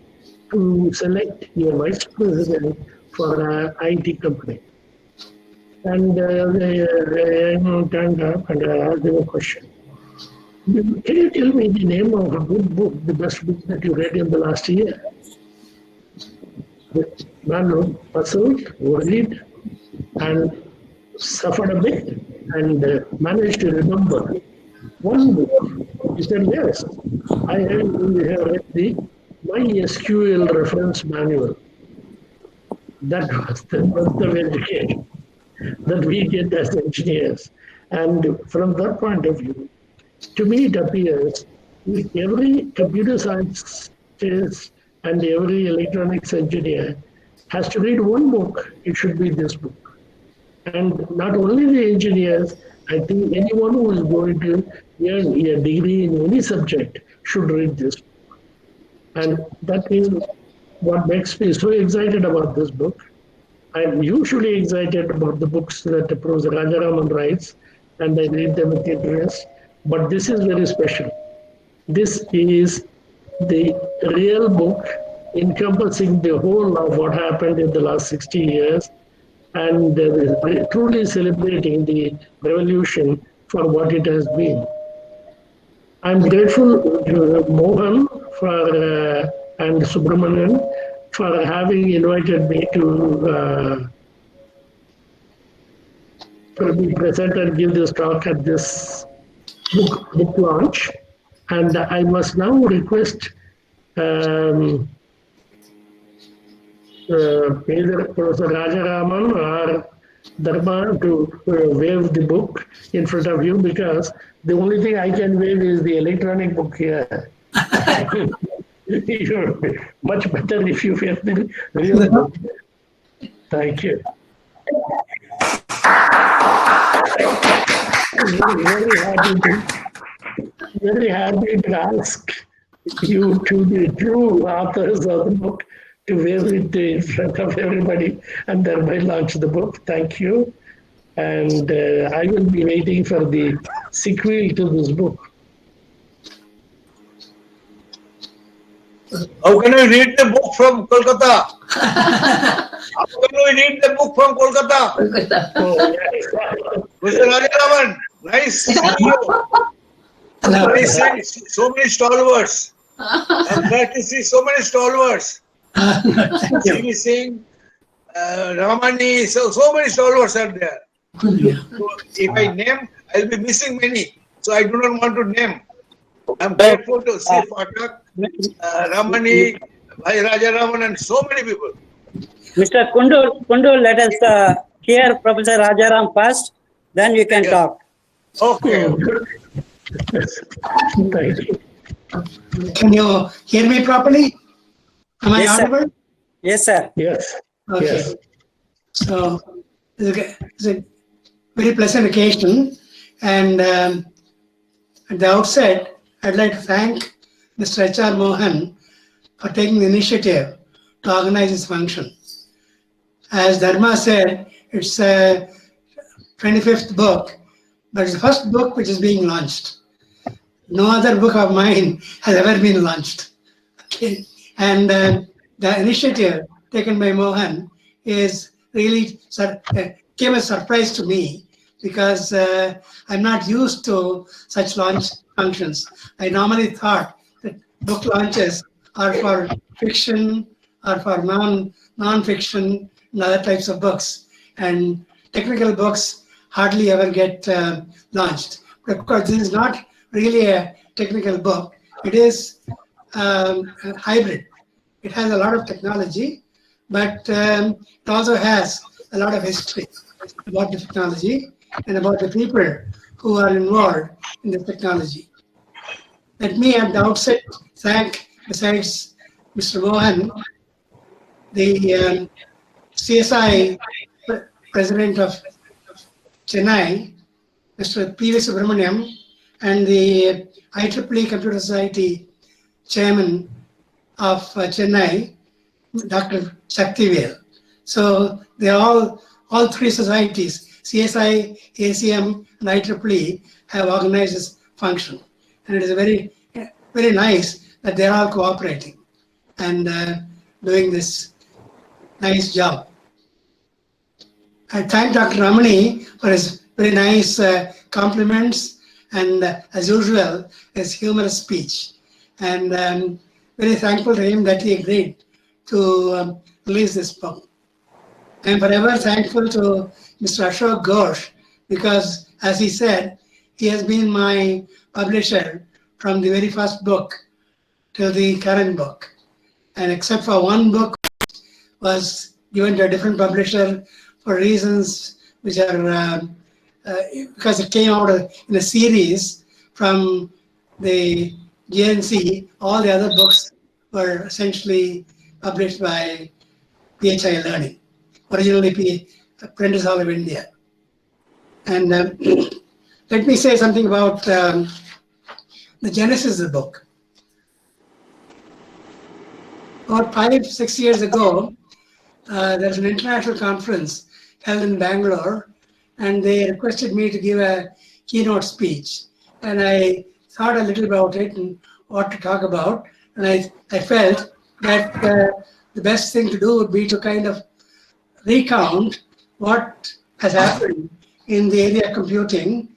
to select a vice president for an IT company. And I turned up and I asked them a question. Can you tell me the name of a good book, the best book that you read in the last year? The man looked puzzled, worried, and suffered a bit, and managed to remember one book. He said, yes, I have read the MySQL reference manual. That was the month of education that we get as engineers. And from that point of view, to me it appears if every computer scientist and every electronics engineer has to read one book, it should be this book. And not only the engineers, I think anyone who is going to earn a degree in any subject should read this book. And that is what makes me so excited about this book. I'm usually excited about the books that Professor Rajaraman writes, and I read them with interest. But this is very special. This is the real book encompassing the whole of what happened in the last 60 years and truly celebrating the revolution for what it has been. I'm grateful to Mohan and Subramanian for having invited me to be present and give this talk at this book launch. And I must now request either Professor Rajaraman or Dharma to wave the book in front of you, because the only thing I can wave is the electronic book here. You're much better if you wave the real book. Thank you. Very happy to ask you to the true authors of the book to wave it in front of everybody and thereby launch the book. Thank you. And I will be waiting for the sequel to this book. How can we read the book from Kolkata? How can we read the book from Kolkata? Oh, yes. Mr. Rajaraman, nice seeing you. Nice, so many stalwarts. I'm glad to see so many stalwarts. Singh Singh, Ramani, so many stalwarts are there. So if I name, I'll be missing many. So I do not want to name. I'm grateful to see Fatak, Ramani, Rajaraman, and so many people. Mr. Kundu, let us hear Professor Rajaram first, then we can talk. Okay. Thank you. Can you hear me properly? Am I Yes, sir. audible? Yes, sir. Yes. Okay. Yes. So it's a very pleasant occasion, and at the outset, I'd like to thank Mr. H.R. Mohan for taking the initiative to organize this function. As Dharma said, it's a 25th book, but it's the first book which is being launched. No other book of mine has ever been launched. Okay. And the initiative taken by Mohan is really came as a surprise to me, because I'm not used to such launch functions. I normally thought that book launches are for fiction or for non-fiction and other types of books, and technical books hardly ever get launched. But of course, this is not really a technical book. It is a hybrid. It has a lot of technology, but it also has a lot of history about the technology and about the people who are involved in the technology. Let me at the outset thank, besides Mr. Mohan, the CSI President of Chennai, Mr. P.V. Subramaniam, and the IEEE Computer Society Chairman of Chennai, Dr. Shaktivel. So they all three societies CSI, ACM, and IEEE have organized this function. And it is very, very nice that they're all cooperating and doing this nice job. I thank Dr. Ramani for his very nice compliments and, as usual, his humorous speech. And very thankful to him that he agreed to release this book. I am forever thankful to Mr. Ashok Ghosh because, as he said, he has been my publisher from the very first book till the current book. And except for one book was given to a different publisher for reasons which are, because it came out in a series from the GNC, all the other books were essentially published by PHI Learning, originally Prentice Hall of India. And let me say something about the genesis of the book. About 5-6 years ago, there's an international conference held in Bangalore, and they requested me to give a keynote speech. And I thought a little about it and what to talk about. And I felt that the best thing to do would be to kind of recount what has happened in the area of computing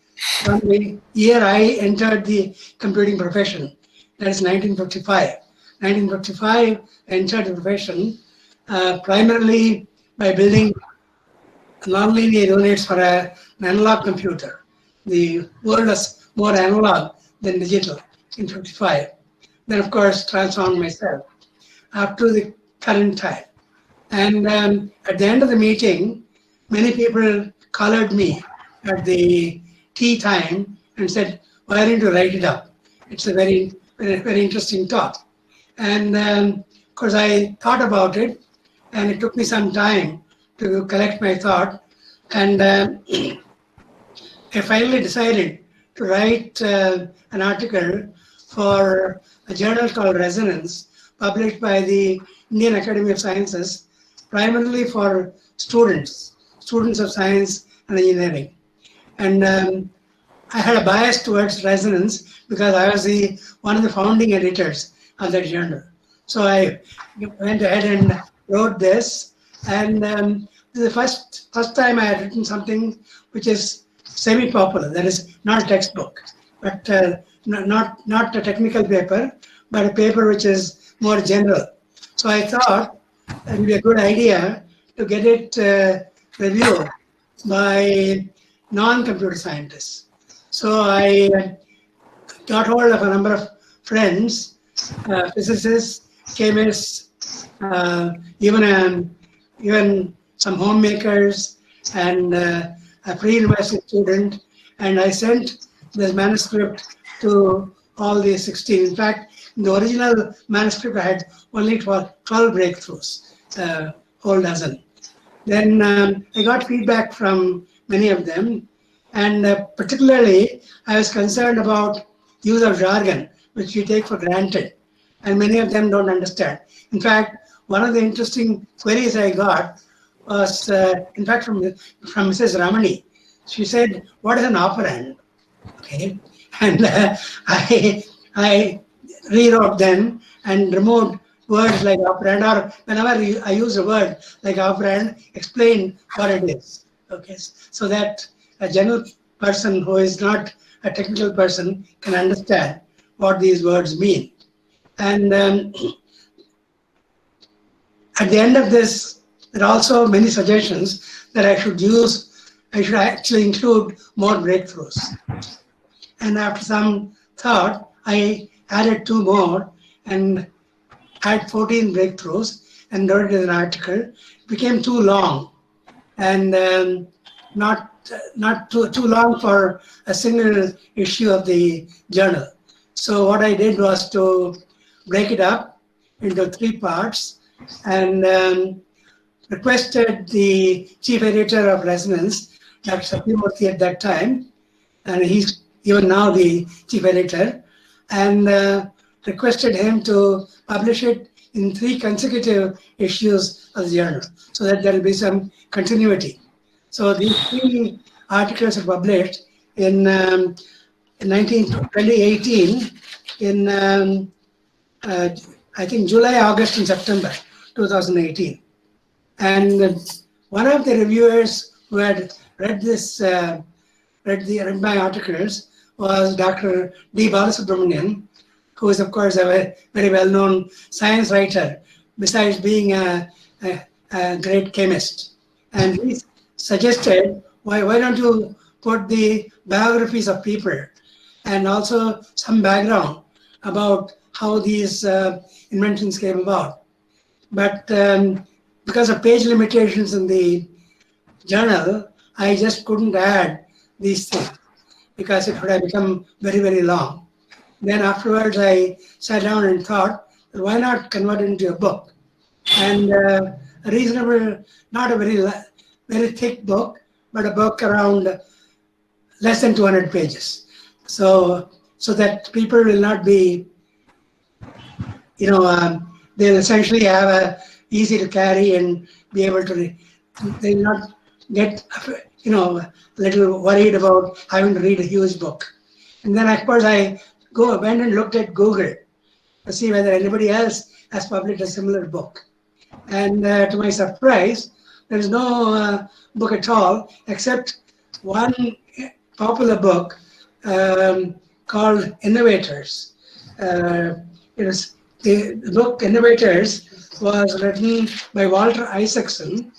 from the year I entered the computing profession. That is 1955. 1955, I entered the profession primarily by building nonlinear units for an analog computer. The world was more analog than digital in 55. Then, of course, transformed myself up to the current time. And at the end of the meeting, many people collared me at the tea time and said, why don't you write it up? It's a very, very, very interesting talk. And of course, I thought about it, and it took me some time to collect my thought. And I finally decided to write an article for a journal called Resonance, published by the Indian Academy of Sciences, primarily for students of science and engineering. And I had a bias towards Resonance because I was one of the founding editors of that journal. So I went ahead and wrote this, and this is the first time I had written something which is semi-popular, that is not a textbook, but not a technical paper, but a paper which is more general. So I thought it would be a good idea to get it reviewed by non-computer scientists. So I got hold of a number of friends, physicists, chemists, even some homemakers, and a pre-university student, and I sent this manuscript to all the 16. In fact, in the original manuscript, I had only 12 breakthroughs, whole dozen. Then I got feedback from many of them, and particularly I was concerned about use of jargon, which we take for granted, and many of them don't understand. In fact, one of the interesting queries I got was, in fact, from Mrs. Ramani. She said, "What is an operand?" Okay, and I rewrote them and removed words like operand, or whenever I use a word like operand, explain what it is. Okay, so that a general person who is not a technical person can understand what these words mean. And at the end of this, there are also many suggestions that I should actually include more breakthroughs. And after some thought, I added 2 more and had 14 breakthroughs and wrote it as an article. It became too long and not too long for a single issue of the journal. So what I did was to break it up into 3 parts and requested the chief editor of Resonance, Dr. Satyamurthy at that time, and he's even now the chief editor, and requested him to publish it in 3 consecutive issues of the journal so that there will be some continuity. So these 3 articles are published in 2018 in I think July, August, and September 2018. And one of the reviewers who had read this, read my articles was Dr. D. Balasubramanian, who is of course a very well-known science writer, besides being a great chemist. And he suggested, why don't you put the biographies of people and also some background about how these inventions came about. But because of page limitations in the journal, I just couldn't add these things because it would have become very, very long. Then afterwards, I sat down and thought, why not convert it into a book? And a reasonable, not a very thick book, but a book around less than 200 pages. So that people will not be, they'll essentially have a easy to carry and be able to, they'll not get, a little worried about having to read a huge book. And then of course I went and looked at Google to see whether anybody else has published a similar book. And to my surprise, there is no book at all except one popular book called Innovators. The book Innovators was written by Walter Isaacson.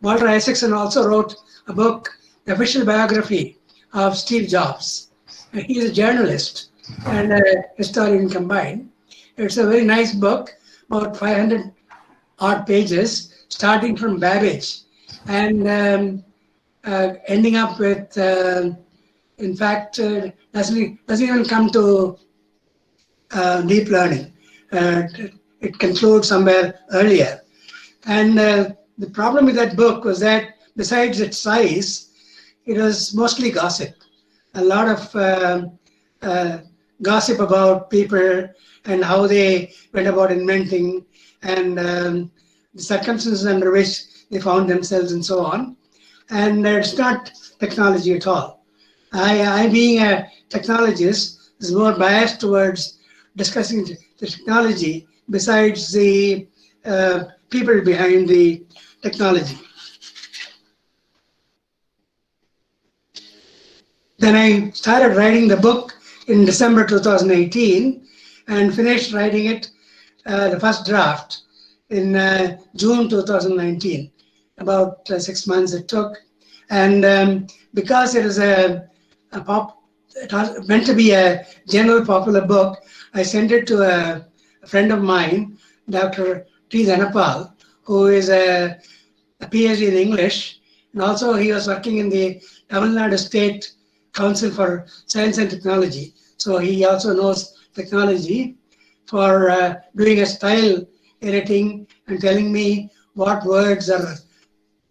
Walter Isaacson also wrote a book, The Official Biography of Steve Jobs. He is a journalist and a historian combined. It's a very nice book, about 500 odd pages, starting from Babbage and ending up with, in fact, doesn't even come to deep learning. It concludes somewhere earlier. And the problem with that book was that besides its size, it was mostly gossip. A lot of gossip about people and how they went about inventing and the circumstances under which they found themselves and so on. And it's not technology at all. I being a technologist, is more biased towards discussing the technology besides the people behind the technology. Then I started writing the book in December 2018 and finished writing it, the first draft, in June 2019. About 6 months it took. And because it is it was meant to be a general popular book, I sent it to a friend of mine, Dr. T. Dhanapal, who is a PhD in English, and also he was working in the Tamil Nadu State Council for Science and Technology. So he also knows technology, for doing a style editing and telling me what words are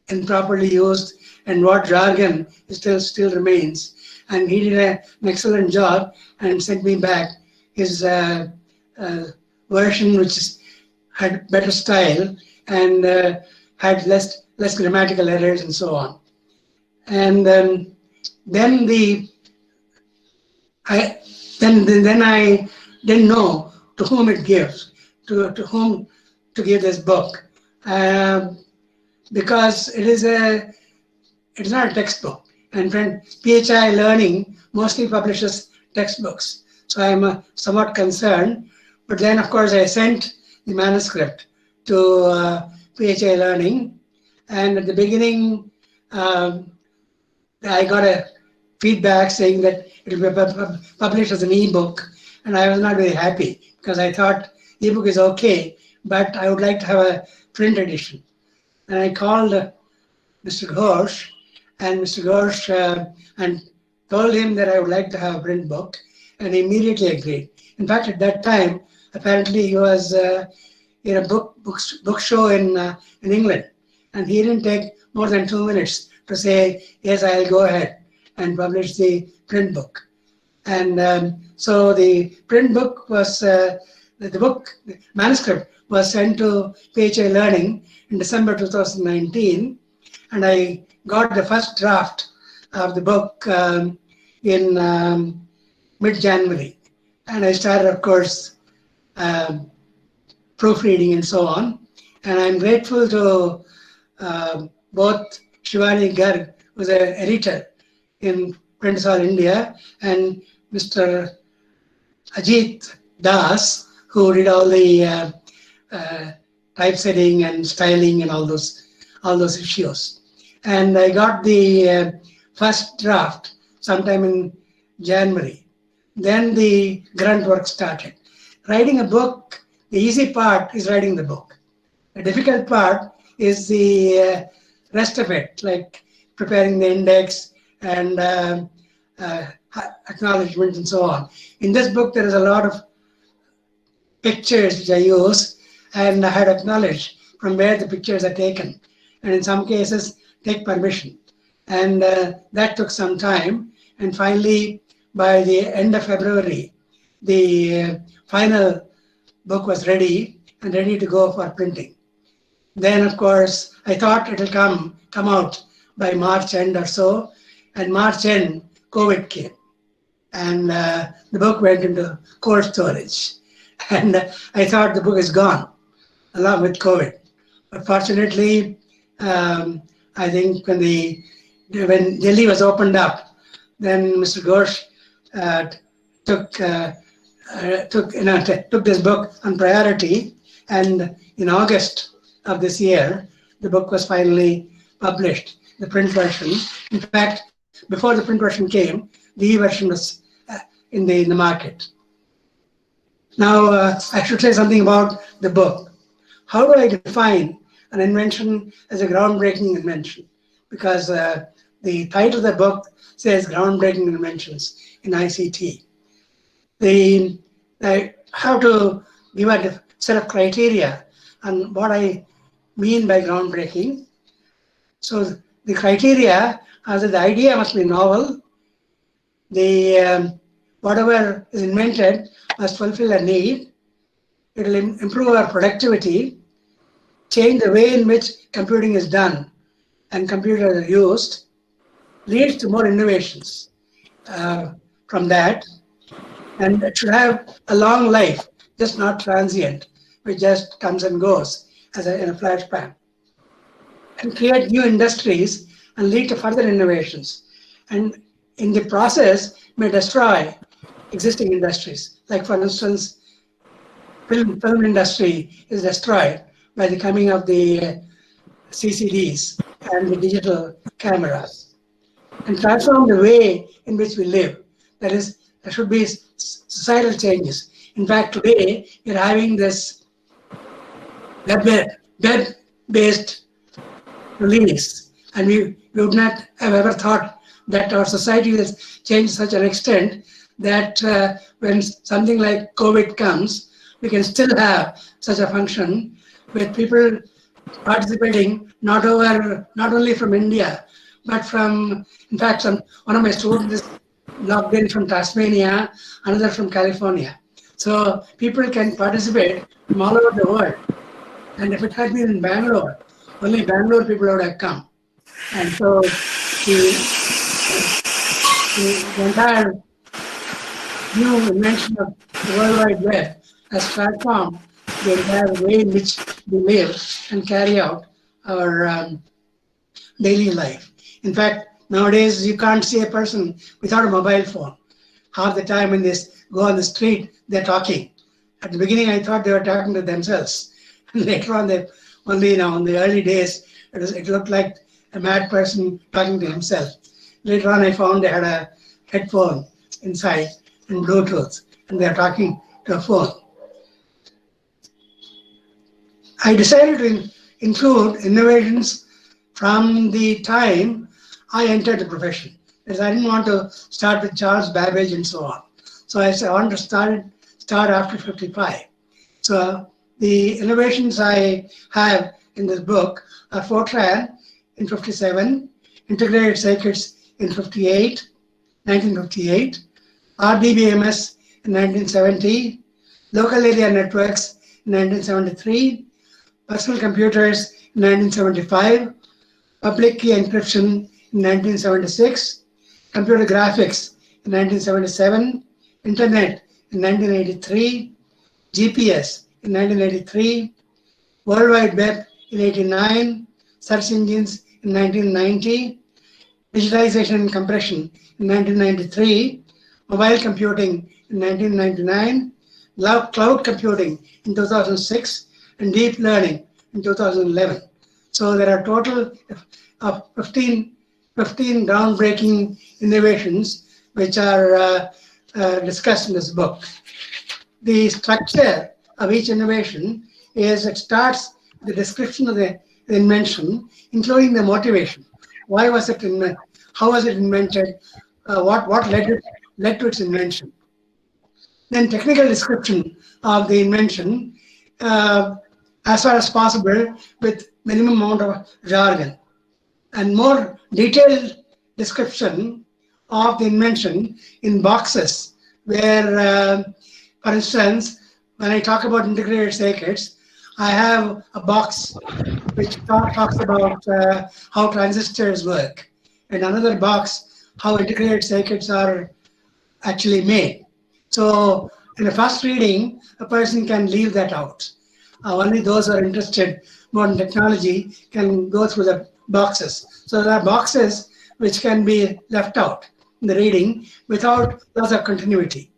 improperly used and what jargon still remains. And he did an excellent job and sent me back his version, which had better style and had less grammatical errors and so on. And then I didn't know to whom it gives, to whom to give this book, because it's not a textbook. And PHI Learning mostly publishes textbooks, so I'm somewhat concerned. But then, of course, I sent the manuscript to PHI Learning, and at the beginning, I got a feedback saying that it will be published as an ebook, and I was not very happy because I thought ebook is okay, but I would like to have a print edition. And I called Mr. Ghosh, and Mr. Ghosh and told him that I would like to have a print book, and he immediately agreed. In fact, at that time, apparently he was in a book show in England, and he didn't take more than 2 minutes to say, yes, I'll go ahead and publish the print book. And so the print book was, the manuscript was sent to PHI Learning in December 2019. and I got the first draft of the book in mid-January. And I started, of course, proofreading and so on. And I'm grateful to both Shivani Garg, who's an editor in Print All India, and Mr. Ajit Das, who did all the typesetting and styling and all those issues. And I got the first draft sometime in January. Then the grunt work started. Writing a book, the easy part is writing the book. The difficult part is the rest of it, like preparing the index and acknowledgements and so on. In this book, there is a lot of pictures which I use, and I had acknowledged from where the pictures are taken, and in some cases take permission. And that took some time, and finally by the end of February the final book was ready and ready to go for printing. Then of course I thought it will come out by March end or so, and March end COVID came, and the book went into cold storage, and I thought the book is gone along with COVID. But fortunately, I think when Delhi was opened up, then Mr. Ghosh took this book on priority, and in August of this year, the book was finally published, the print version. In fact, before the print version came, the e-version was in the market. Now, I should say something about the book. How do I define an invention as a groundbreaking invention? Because the title of the book says Groundbreaking Inventions in ICT. I have to give a set of criteria on what I mean by groundbreaking. So the criteria are that the idea must be novel, whatever is invented must fulfill a need, it will improve our productivity, change the way in which computing is done and computers are used, leads to more innovations from that, and it should have a long life, just not transient, which just comes and goes in a flashbang, and create new industries and lead to further innovations, and in the process may destroy existing industries. Like for instance, film industry is destroyed by the coming of the CCDs and the digital cameras, and transform the way in which we live. That is, there should be societal changes. In fact, today you're having this web-based release, and we would not have ever thought that our society will change to such an extent that when something like COVID comes, we can still have such a function with people participating not only from India, but from, in fact, one of my students is logged in from Tasmania, another from California. So people can participate from all over the world. And if it had been in Bangalore, only Bangalore people would have come. And so the entire new invention of the World Wide Web has transformed the entire way in which we live and carry out our daily life. In fact, nowadays you can't see a person without a mobile phone. Half the time when they go on the street, they're talking. At the beginning, I thought they were talking to themselves. And later on, in the early days, it looked like a mad person talking to himself. Later on, I found they had a headphone inside and Bluetooth, and they're talking to a phone. I decided to include innovations from the time I entered the profession, because I didn't want to start with Charles Babbage and so on. So I said I want to start after 55. So the innovations I have in this book are Fortran in 57, integrated circuits in 1958, RDBMS in 1970, local area networks in 1973, personal computers in 1975, public key encryption in 1976, computer graphics in 1977, internet in 1983, GPS in 1983, World Wide Web in 89, search engines in 1990, digitalization and compression in 1993, mobile computing in 1999, cloud computing in 2006, and deep learning in 2011. So there are a total of 15 groundbreaking innovations which are discussed in this book. The structure of each innovation is it starts with the description of the invention, including the motivation. Why was it invented? How was it invented? What led to its invention? Then technical description of the invention, as far as possible, with minimum amount of jargon, and more detailed description of the invention in boxes, where, for instance, when I talk about integrated circuits, I have a box which talks about how transistors work, and another box how integrated circuits are actually made. So in the first reading, a person can leave that out. Only those who are interested more in technology can go through the boxes. So there are boxes which can be left out in the reading without loss of continuity.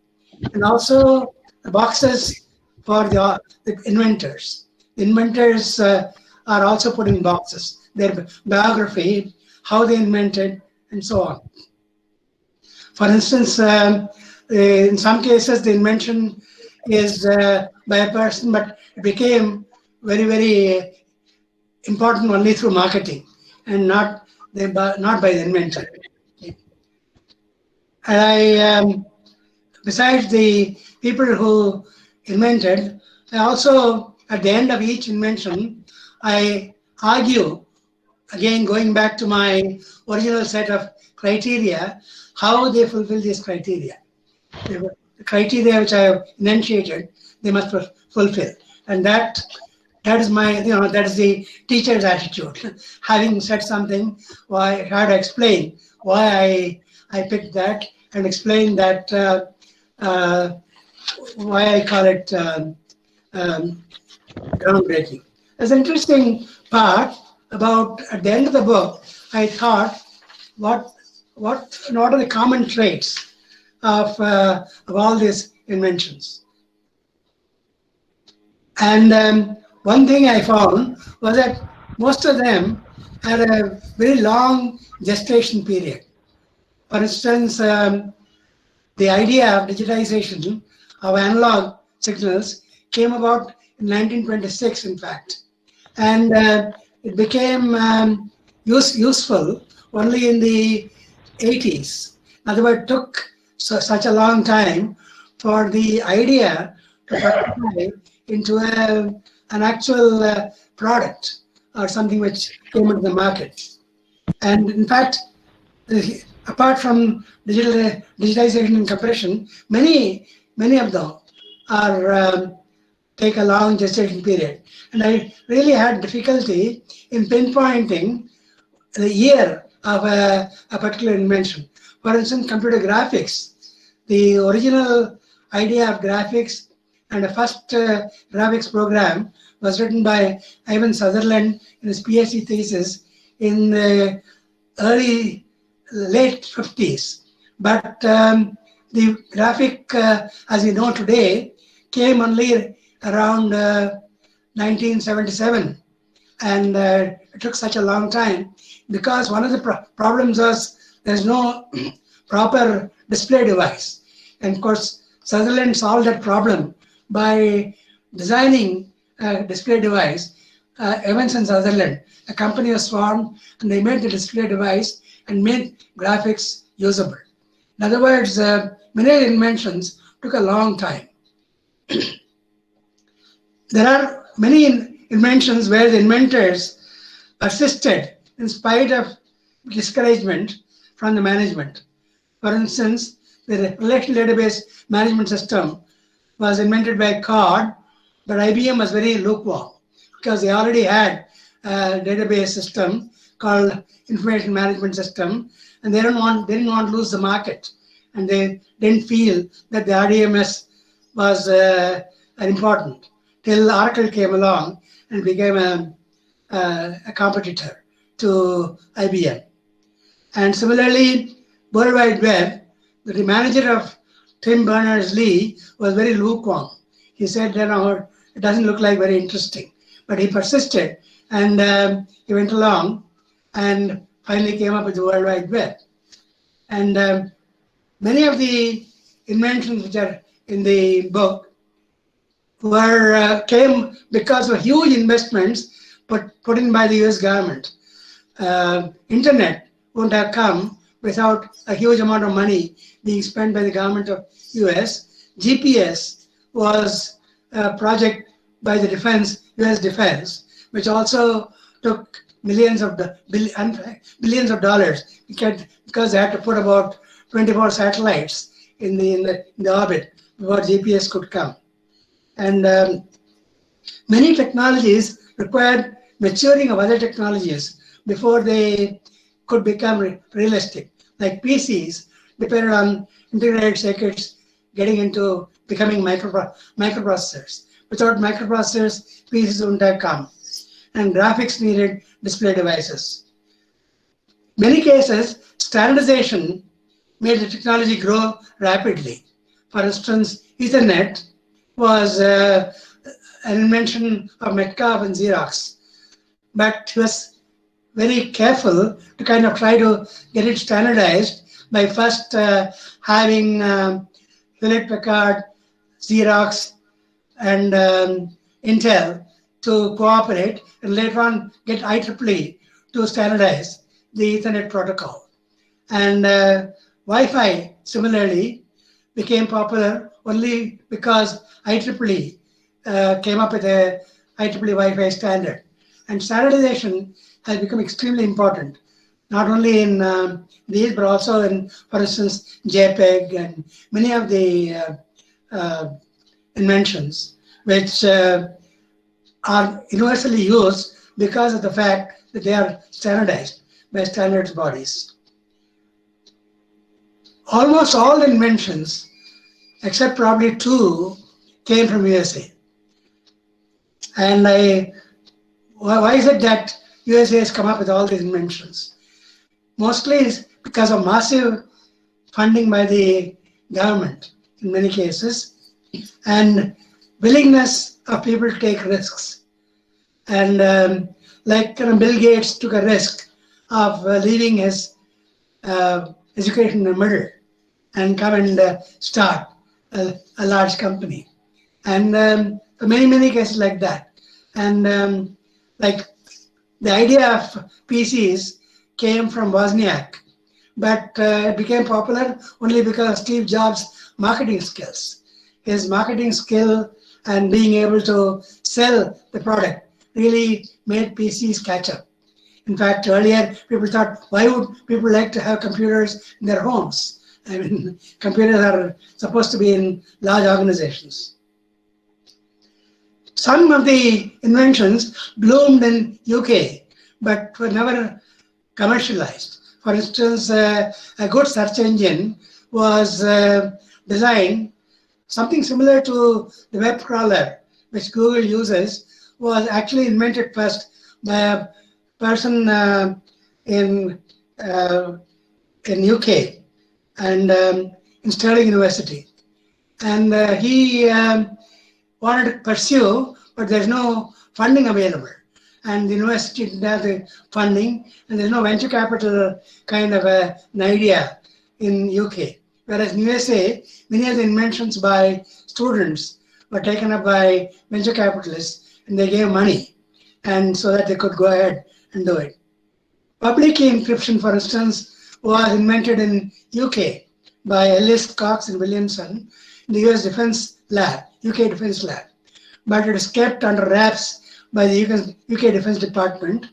And also the boxes for the inventors. The inventors are also put in boxes. Their biography, how they invented, and so on. For instance, in some cases, the invention is by a person, but it became very, very important only through marketing and not by the inventor. And besides the people who invented, I also, at the end of each invention, I argue, again going back to my original set of criteria, how they fulfill these criteria. The criteria which I have enunciated, they must fulfill. And that is my, that is the teacher's attitude. Having said something, I had to explain why I picked that and explain that why I call it groundbreaking. There's an interesting part about at the end of the book, I thought, what are the common traits of all these inventions? And one thing I found was that most of them had a very long gestation period. For instance, the idea of digitization of analog signals came about in 1926, in fact. And it became useful only in the 80s. In other words, it took such a long time for the idea to fructify into an actual product or something which came into the market. And in fact, apart from digitization and compression, many of them are take a long gestation period. And I really had difficulty in pinpointing the year of a particular invention. For instance, computer graphics. The original idea of graphics and the first graphics program was written by Ivan Sutherland in his PhD thesis in the late 50s. But the graphic, as we know today, came only around 1977. And it took such a long time because one of the problems was there's no proper display device. And of course, Sutherland solved that problem by designing a display device. Evans and Sutherland, a company was formed, and they made the display device and made graphics usable. In other words, many of the inventions took a long time. There are many inventions where the inventors persisted in spite of discouragement from the management. For instance, the relational database management system was invented by Card, but IBM was very lukewarm because they already had a database system called Information Management System, and they didn't want to lose the market, and they didn't feel that the RDMS was important till Oracle came along and became a competitor to IBM. And similarly, World Wide Web, the manager of Tim Berners-Lee was very lukewarm. He said, it doesn't look like very interesting. But he persisted, and he went along and finally came up with the World Wide Web. And many of the inventions which are in the book came because of huge investments put in by the US government. Internet wouldn't have come without a huge amount of money being spent by the government of US. GPS was a project by the US Defense, which also took billions of dollars because they had to put about 24 satellites in the orbit before GPS could come. And many technologies required maturing of other technologies before they could become realistic. Like PCs depended on integrated circuits getting into becoming microprocessors. Without microprocessors, PCs wouldn't have come. And graphics needed display devices. Many cases, standardization made the technology grow rapidly. For instance, Ethernet was an invention of Metcalfe and Xerox, but he was very careful to kind of try to get it standardized by first having Hewlett-Packard, Xerox, and Intel to cooperate, and later on get IEEE to standardize the Ethernet protocol. And Wi-Fi, similarly, became popular only because IEEE came up with a IEEE Wi-Fi standard. And standardization has become extremely important, not only in these, but also in, for instance, JPEG and many of the inventions, which are universally used because of the fact that they are standardized by standards bodies. Almost all inventions, except probably 2, came from USA. And why is it that USA has come up with all these inventions? Mostly is because of massive funding by the government in many cases, and willingness of people to take risks. And like Bill Gates took a risk of leaving his education in the middle and come and start a large company. And many cases like that. And like the idea of PCs came from Wozniak, but it became popular only because of Steve Jobs' marketing skills. His marketing skill and being able to sell the product really made PCs catch up. In fact, earlier people thought, why would people like to have computers in their homes? I mean, computers are supposed to be in large organizations. Some of the inventions bloomed in UK, but were never commercialized. For instance, a good search engine was designed, something similar to the web crawler, which Google uses, was actually invented first by a person in UK and in Stirling University. And he wanted to pursue, but there's no funding available. And the university didn't have the funding, and there's no venture capital kind of an idea in UK. Whereas in USA, many of the inventions by students were taken up by venture capitalists, and they gave money, and so that they could go ahead and do it. Public key encryption, for instance, was invented in UK by Ellis, Cox, and Williamson in the US Defense Lab, UK Defense Lab. But it is kept under wraps by the UK Defense Department,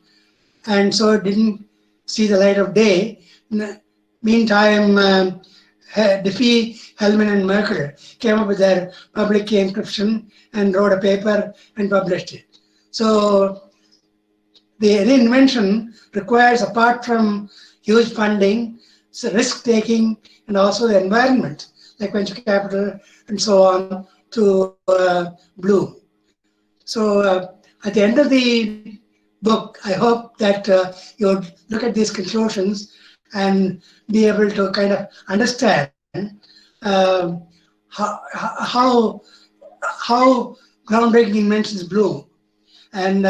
and so it didn't see the light of day. In the meantime, Diffie, Hellman, and Merkel came up with their public key encryption and wrote a paper and published it. So any invention requires, apart from huge funding, so risk taking, and also the environment, like venture capital and so on, to bloom. So at the end of the book, I hope that you'll look at these conclusions and be able to kind of understand how groundbreaking inventions bloom. And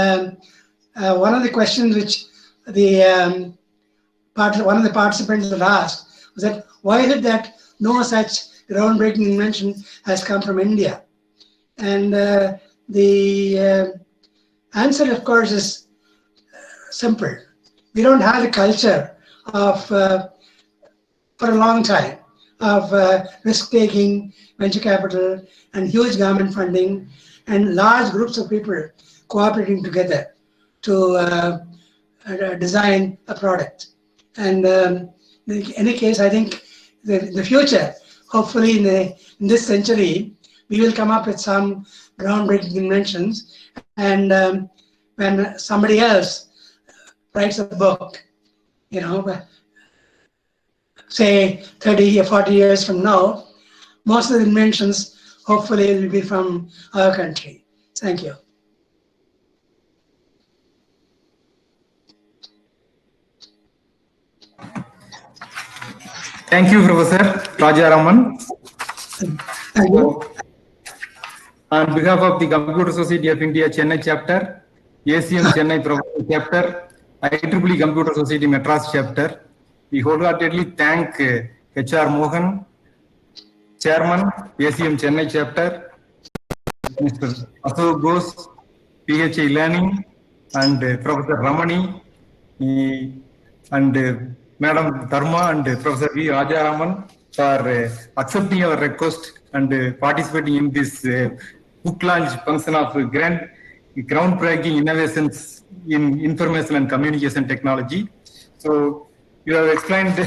one of the questions which one of the participants had asked was that why is it that no such groundbreaking invention has come from India? And the answer, of course, is simple. We don't have a culture of, for a long time, of risk-taking, venture capital, and huge government funding, and large groups of people cooperating together to design a product. And in any case, I think the future, hopefully in this century, we will come up with some groundbreaking inventions. And when somebody else writes a book, you know, say 30 or 40 years from now, most of the inventions hopefully will be from our country. Thank you. Thank you, Professor Rajaraman. Thank you. On behalf of the Computer Society of India Chennai Chapter, ACM Chennai Professional Chapter, IEEE Computer Society Madras Chapter, we wholeheartedly thank HR Mohan, Chairman, ACM Chennai Chapter, Mr. Ashok Ghosh, PHI Learning, and Professor Ramani, and Madam Dharma and Professor V. Rajaraman for accepting our request and participating in this book launch function of groundbreaking innovations in information and communication technology. So you have explained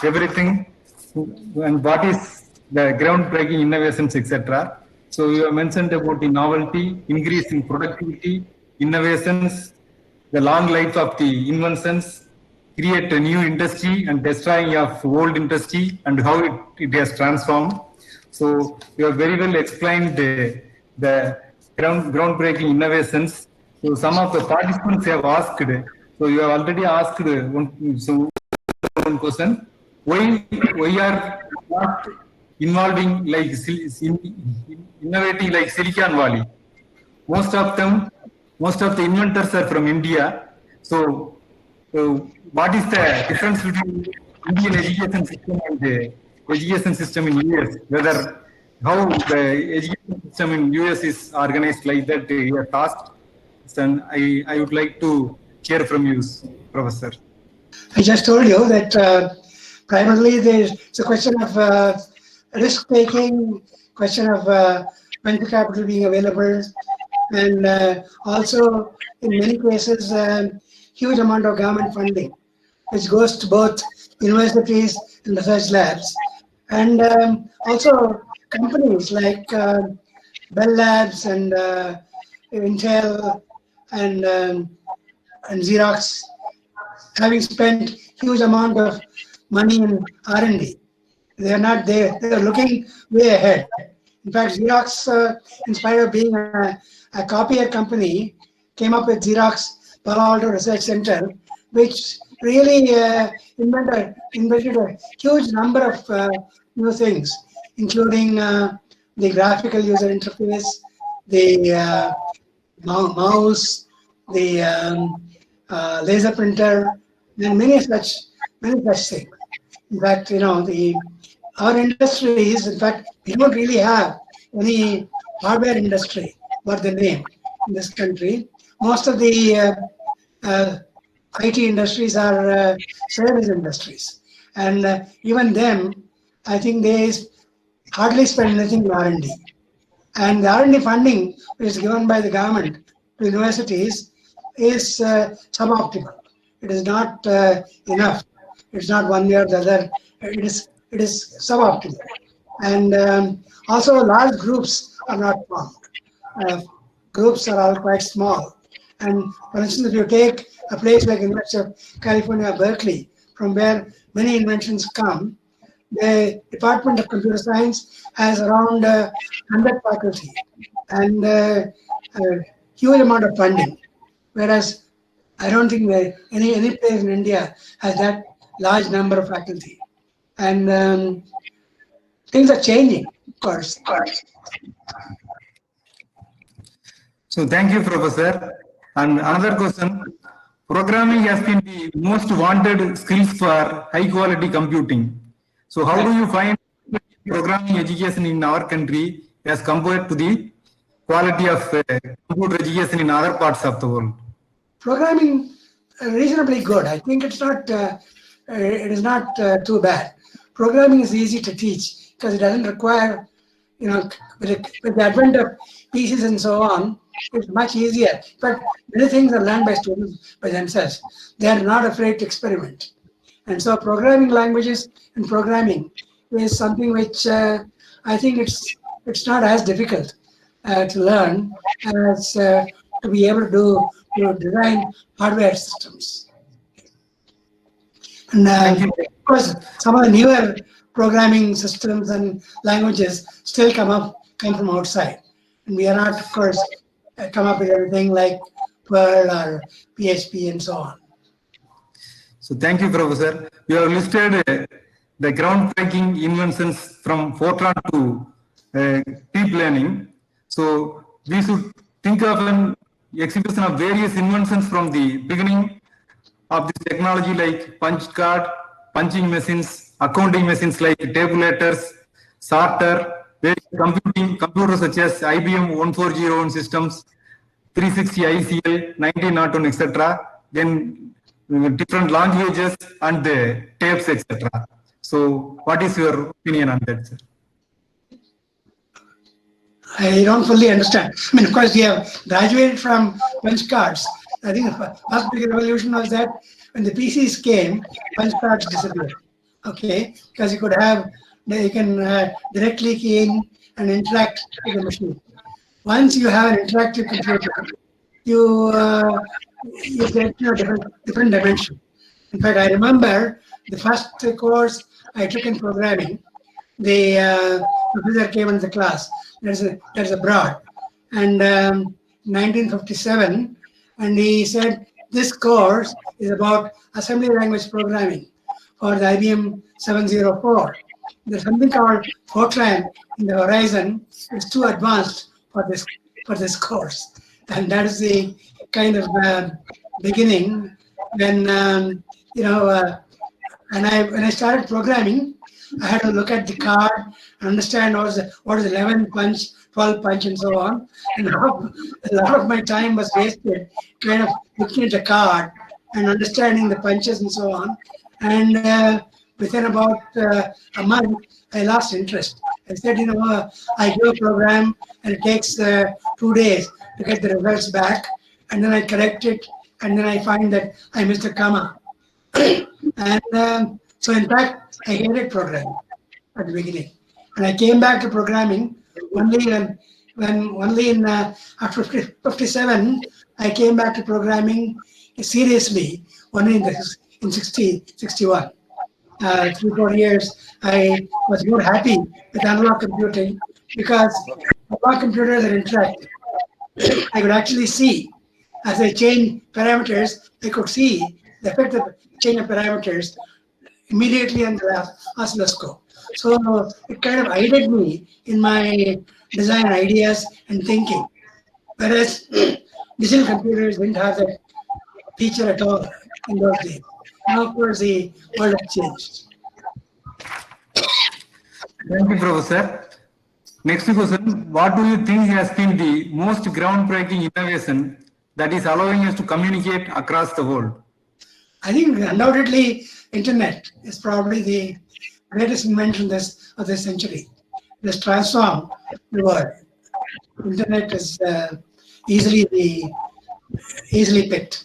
everything and what is the groundbreaking innovations, etc. So you have mentioned about the novelty, increase in productivity, innovations, the long life of the inventions, create a new industry and destroying of old industry and how it has transformed. So you have very well explained the groundbreaking innovations. So some of the participants have asked, so you have already asked one question, why are not involving like innovating like Silicon Valley? Most of the inventors are from India. So what is the difference between Indian education system and the education system in US? Whether how the education system in US is organized like that you have asked, and I would like to hear from you, Professor. I just told you that primarily it's a question of risk taking, question of venture capital being available, and also in many cases huge amount of government funding, which goes to both universities and research labs, and also companies like Bell Labs and Intel and Xerox, having spent huge amount of money in R&D. They are not there. They are looking way ahead. In fact, Xerox, in spite of being a copier company, came up with Xerox Palo Alto Research Center, which really invented a huge number of new things, including the graphical user interface, the mouse, the laser printer, and many such things. In fact, you know, our industries, in fact, we don't really have any hardware industry, what the name in this country. Most of the IT industries are service industries, and even them, I think they hardly spend anything in R&D. And the R&D funding which is given by the government to universities is suboptimal. It is not enough. It's not one way or the other. It is suboptimal. And also large groups are not formed. Groups are all quite small. And for instance, if you take a place like University of California, Berkeley, from where many inventions come, the Department of Computer Science has around 100 faculty and a huge amount of funding. Whereas I don't think that any place in India has that large number of faculty. And things are changing, of course. So thank you, Professor. And another question, programming has been the most wanted skills for high quality computing. So how do you find programming education in our country as compared to the quality of computer education in other parts of the world? Programming reasonably good. I think it's not. It is not too bad. Programming is easy to teach because it doesn't require, with the advent of PCs and so on, it's much easier. But many things are learned by students by themselves. They are not afraid to experiment. And so programming languages and programming is something which I think it's not as difficult to learn as to be able to design hardware systems. And of course, some of the newer programming systems and languages still come from outside. And we are not, of course, come up with everything like Perl or PHP and so on. So thank you, Professor. You have listed the groundbreaking inventions from Fortran to deep learning. So we should think of an exhibition of various inventions from the beginning of this technology, like punch card, punching machines, accounting machines like tabulators, sorter, computers such as IBM 1401 systems, 360 ICL, 1901, etc. Then different languages and the tapes, etc. So what is your opinion on that, sir? I don't fully understand. I mean, of course, we have graduated from punch cards. I think the first big revolution was that when the PCs came, punch cards disappeared. Okay, because you can directly key in and interact with the machine. Once you have an interactive computer, you get to a different dimension. In fact, I remember the first course I took in programming. The professor came into the class. There's abroad, and 1957, and he said this course is about assembly language programming for the IBM 704. There's something called Fortran in the horizon. It's too advanced for this course, and that is the kind of beginning when when I started programming. I had to look at the card and understand what is 11 punch, 12 punch, and so on. And a lot of my time was wasted kind of looking at the card and understanding the punches and so on. And within about a month, I lost interest. I said, I do a program and it takes 2 days to get the results back. And then I correct it. And then I find that I missed a comma. And so in fact, I hated programming at the beginning. And I came back to programming only after 57, I came back to programming seriously only in 61. 3-4 years, I was more happy with analog computing because analog computers are interactive. I could actually see, as I change parameters, I could see the effect of change of parameters immediately on the oscilloscope. So it kind of aided me in my design ideas and thinking. Whereas digital computers didn't have that feature at all in those days. Now, of course, the world has changed. Thank you, Professor. Next question, what do you think has been the most groundbreaking innovation that is allowing us to communicate across the world? I think undoubtedly Internet is probably the greatest invention of this century. It has transformed the world. Internet is easily picked.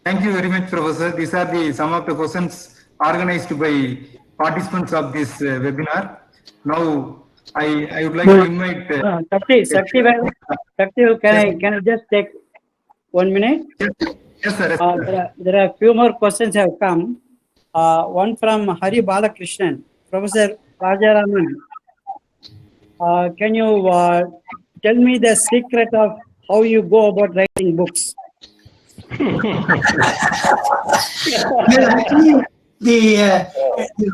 Thank you very much, Professor. These are some of the questions organized by participants of this webinar. Now, I would like to invite... Shakti, can I just take 1 minute? Yes, sir. There are a few more questions have come. One from Hari Balakrishnan, Professor Rajaraman. Can you tell me the secret of how you go about writing books? Well, actually, the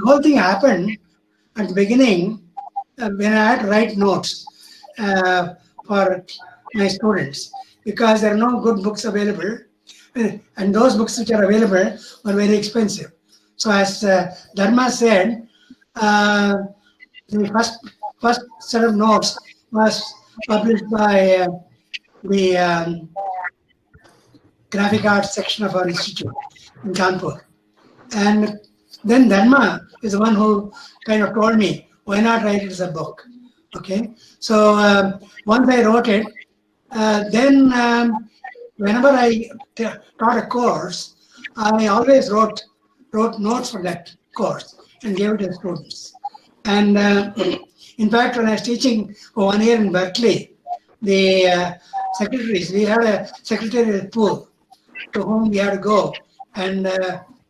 whole thing happened at the beginning when I had to write notes for my students, because there are no good books available, and those books which are available were very expensive. So as Dharma said, the first set of notes was published by the graphic arts section of our institute in Kanpur. And then Dharma is the one who kind of told me, why not write it as a book? Okay, so once I wrote it, then whenever I taught a course, I always wrote notes for that course and gave it to the students. And in fact, when I was teaching for 1 year in Berkeley, the secretaries, we had a secretarial pool to whom we had to go and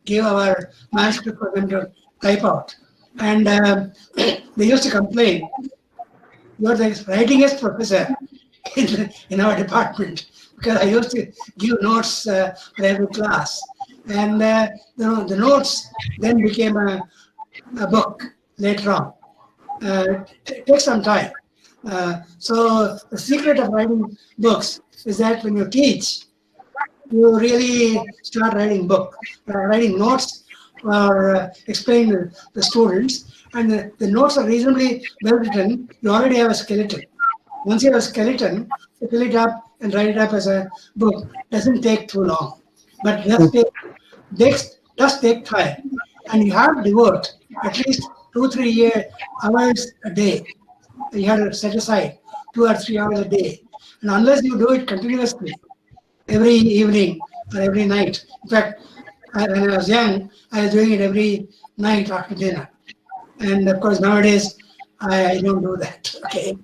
give our manuscript for them to type out. And they used to complain, you're the writingest professor in our department, because I used to give notes for every class. And the notes then became a book later on. It takes some time. So the secret of writing books is that when you teach, you really start writing writing notes or explaining to the students, and the notes are reasonably well written. You already have a skeleton. Once you have a skeleton, you fill it up and write it up as a book. Doesn't take too long, but does take time, and you have to devote at least 2-3 hours a day. You have to set aside 2 or 3 hours a day, and unless you do it continuously, every evening or every night. In fact, when I was young, I was doing it every night after dinner. And of course, nowadays, I don't do that. Okay.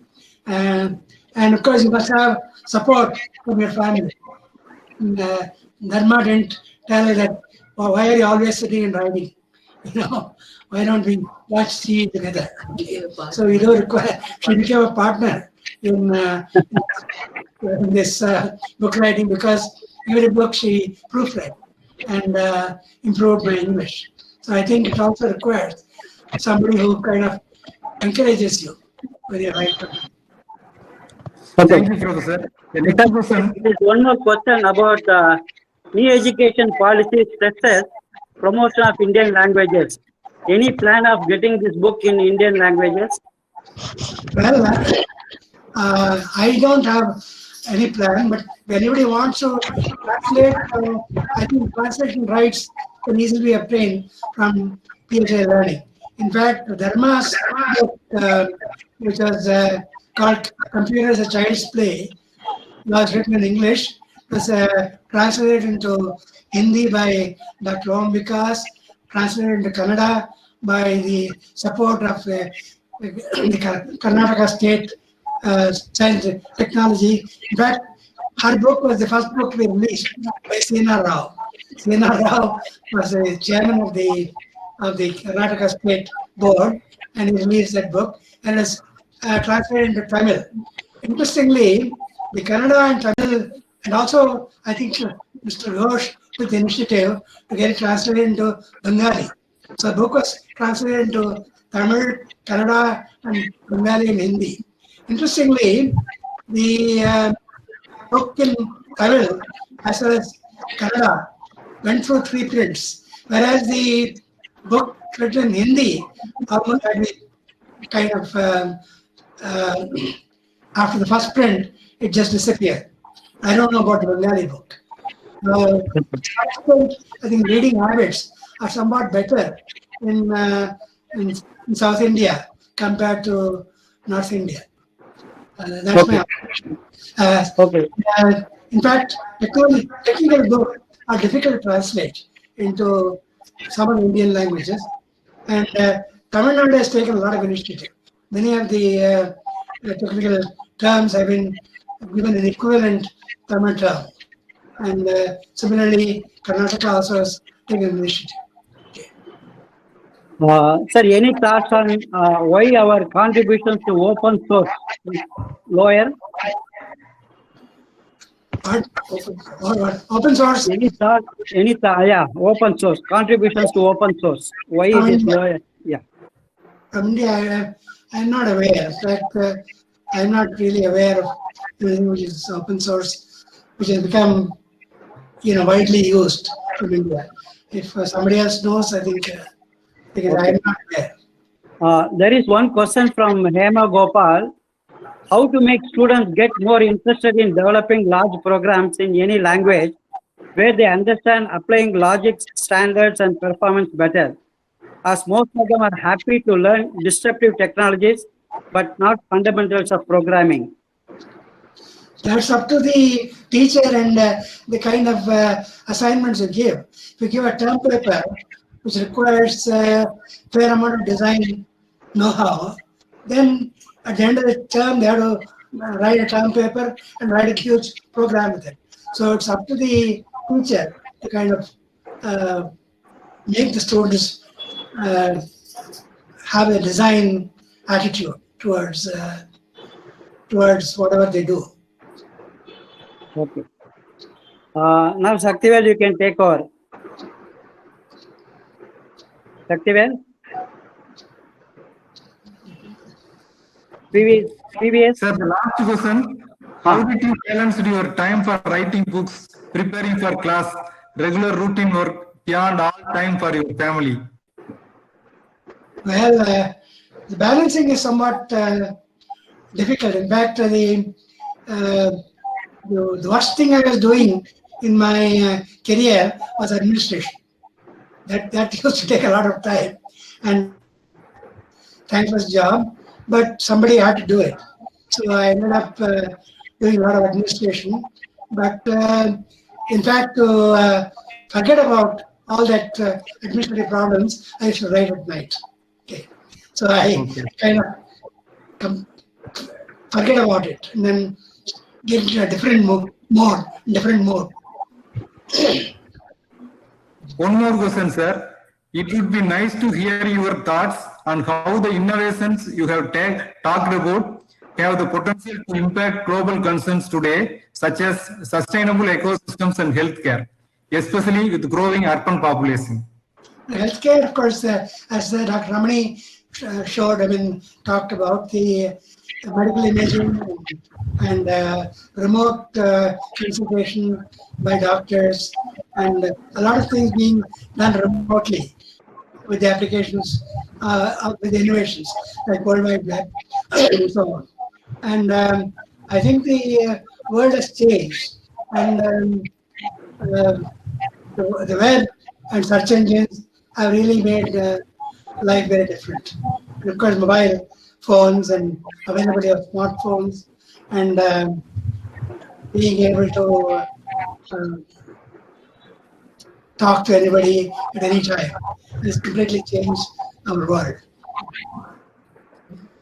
And of course, you must have support from your family. Dharma didn't tell you that, well, why are you always sitting and writing? Why don't we watch TV together? Okay. So we don't require, she became a partner in this book writing, because every book she proofread and improved my English. So I think it also requires somebody who kind of encourages you when you write. Okay. Thank you, Professor. The next question. There's one more question about new education policy stresses promotion of Indian languages. Any plan of getting this book in Indian languages? Well, I don't have any plan, but if anybody wants to translate, I think translation rights can easily be obtained from PHI Learning. In fact, Dharma's book, which was called Computer as a Child's Play, was written in English, was translated into Hindi by Dr. Om Vikas, translated into Kannada by the support of the Karnataka State Science and Technology. In fact, her book was the first book to be released by Sena Rao. Sena Rao was the chairman of the Karnataka State Board, and he released that book, and it's translated into Tamil. Interestingly, the Kannada and Tamil, and also I think Mr. Ghosh took the initiative to get it translated into Bengali. So the book was translated into Tamil, Kannada, and Bengali and Hindi. Interestingly, the book in Tamil as well as Kannada went through 3 prints, whereas the book written in Hindi almost had kind of after the first print, it just disappeared. I don't know about the Bengali book. I think reading habits are somewhat better in South India compared to North India. That's my observation. Okay. In fact, technical books are difficult to translate into some of the Indian languages, and Tamil Nadu has taken a lot of initiative. Many of the technical terms have been given an equivalent Tamil term. And similarly, Karnataka also has taken an initiative. Sir, any thoughts on why our contributions to open source is lower? Open source? Any thought? Yeah, open source contributions to open source. Why it is lower? Yeah. From India, I'm not aware. In fact, I'm not really aware of anything which is open source, which has become, widely used from India. If somebody else knows, I think, because Okay. I'm not aware. There is one question from Hema Gopal. How to make students get more interested in developing large programs in any language where they understand applying logic, standards, and performance better? As most of them are happy to learn disruptive technologies, but not fundamentals of programming. That's up to the teacher and the kind of assignments you give. If you give a term paper which requires a fair amount of design know-how, then at the end of the term they have to write a term paper and write a huge program with it. So it's up to the teacher to kind of make the students have a design attitude towards whatever they do. Okay. Now, Shaktivel, you can take over. Shaktivel? PVS? Sir, the last question. How did you balance your time for writing books, preparing for class, regular routine work, beyond all time for your family? Well, the balancing is somewhat difficult. In fact, the worst thing I was doing in my career was administration. That used to take a lot of time and thankless job, but somebody had to do it. So I ended up doing a lot of administration. But in fact, to forget about all that administrative problems, I used to write at night. Okay, so I kind of forget about it and then get into a different mode. One more question, sir. It would be nice to hear your thoughts on how the innovations you have talked about have the potential to impact global concerns today, such as sustainable ecosystems and healthcare, especially with growing urban population. Healthcare, of course, as Dr. Ramani talked about the medical imaging and remote consultation by doctors, and a lot of things being done remotely with the applications, with the innovations like World Wide Web and so on. And I think the world has changed, and the web and search engines have really made life very different. And of course, mobile phones and availability of smartphones and being able to talk to anybody at any time has completely changed our world.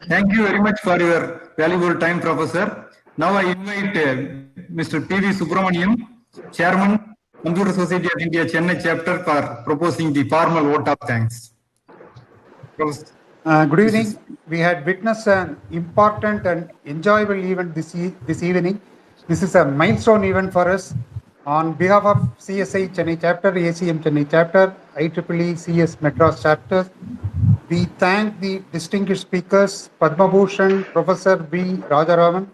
Thank you very much for your valuable time, Professor. Now I invite Mr. P.V. Subramaniam, Chairman, Computer Society of India, Chennai Chapter, for proposing the formal vote of thanks. Good evening. We had witnessed an important and enjoyable event this evening. This is a milestone event for us. On behalf of CSI Chennai Chapter, ACM Chennai Chapter, IEEE CS Madras Chapter, we thank the distinguished speakers, Padma Bhushan, Professor B. Rajaraman,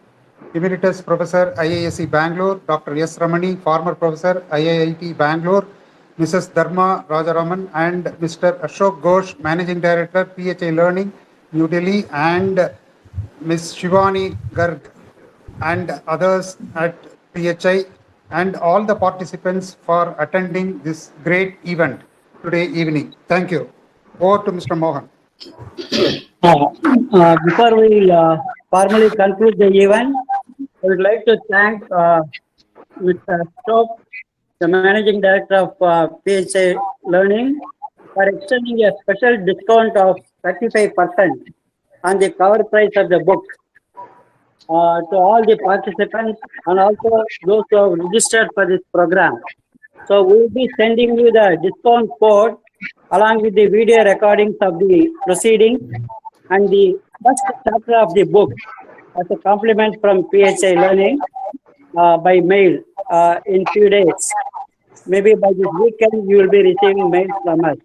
Emeritus Professor IISc Bangalore, Dr. S. Ramani, former Professor IIT Bangalore, Mrs. Dharma Rajaraman, and Mr. Ashok Ghosh, Managing Director, PHI Learning, New Delhi, and Ms. Shivani Garg, and others at PHI, and all the participants for attending this great event today evening. Thank you. Over to Mr. Mohan. Before we formally conclude the event, I would like to thank Mr. Ashok, the Managing Director of PHI Learning, for extending a special discount of 35% on the cover price of the book. to all the participants and also those who have registered for this program. So we will be sending you the discount code along with the video recordings of the proceedings and the first chapter of the book as a compliment from PHI Learning by mail in few days. Maybe by this weekend you will be receiving mail from us.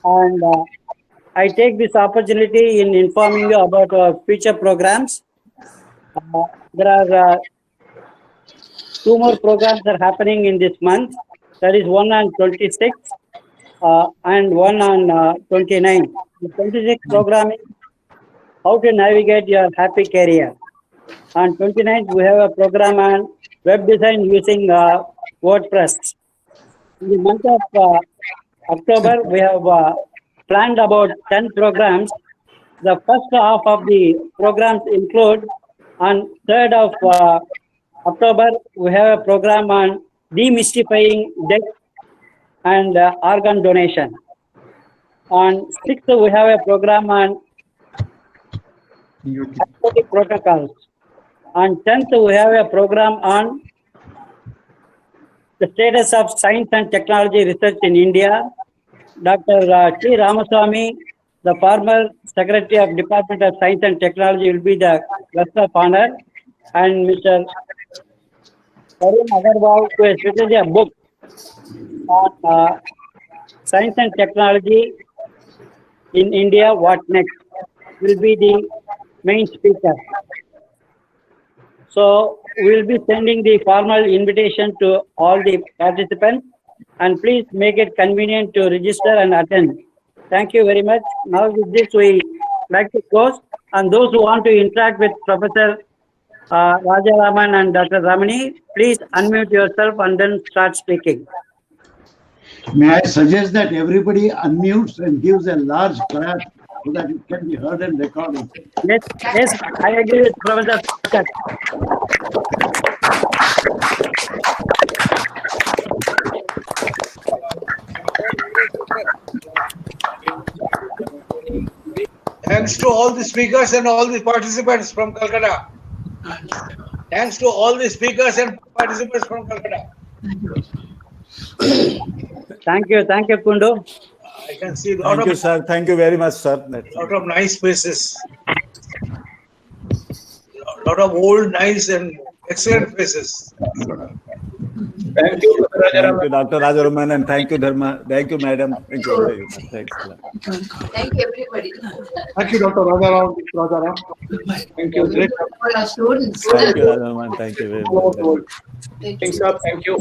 And I take this opportunity in informing you about our future programs. There are 2 more programs are happening in this month. That is one on 26th and one on 29th. The 26th program is how to navigate your happy career. On 29th, we have a program on web design using WordPress. In the month of October, we have planned about 10 programs. The first half of the programs include on 3rd of October, we have a program on demystifying death and organ donation. On 6th, we have a program on athletic protocols. On 10th, we have a program on the status of science and technology research in India. Dr. T. Ramaswamy, the former Secretary of Department of Science and Technology, will be the guest of honor. And Mr. Arun Agarwal, who has written a book on science and technology in India, what next, will be the main speaker. So we will be sending the formal invitation to all the participants, and please make it convenient to register and attend. Thank you very much. Now with this, we like to close, and those who want to interact with Professor Rajaraman and Dr. Ramani, please unmute yourself and then start speaking. May I suggest that everybody unmutes and gives a large clap so that it can be heard and recorded? Yes, yes, I agree with Professor. Thanks to all the speakers and all the participants from Calcutta. Thanks to all the speakers and participants from Calcutta. Thank you, Kundu. I can see a lot Thank of you, sir. Thank you very much, sir. lot of nice faces. Lot of old, nice and excellent faces. Thank you, Dr. Rajaraman, and thank you, Dharma. Thank you, madam. Thank you very much. Thanks a lot. Thank you, everybody. Thank you, Dr. Rajaram. Thank you. Great. For our students. Thank you, Rajaraman. Thank you very much. Thanks, sir. Thank you.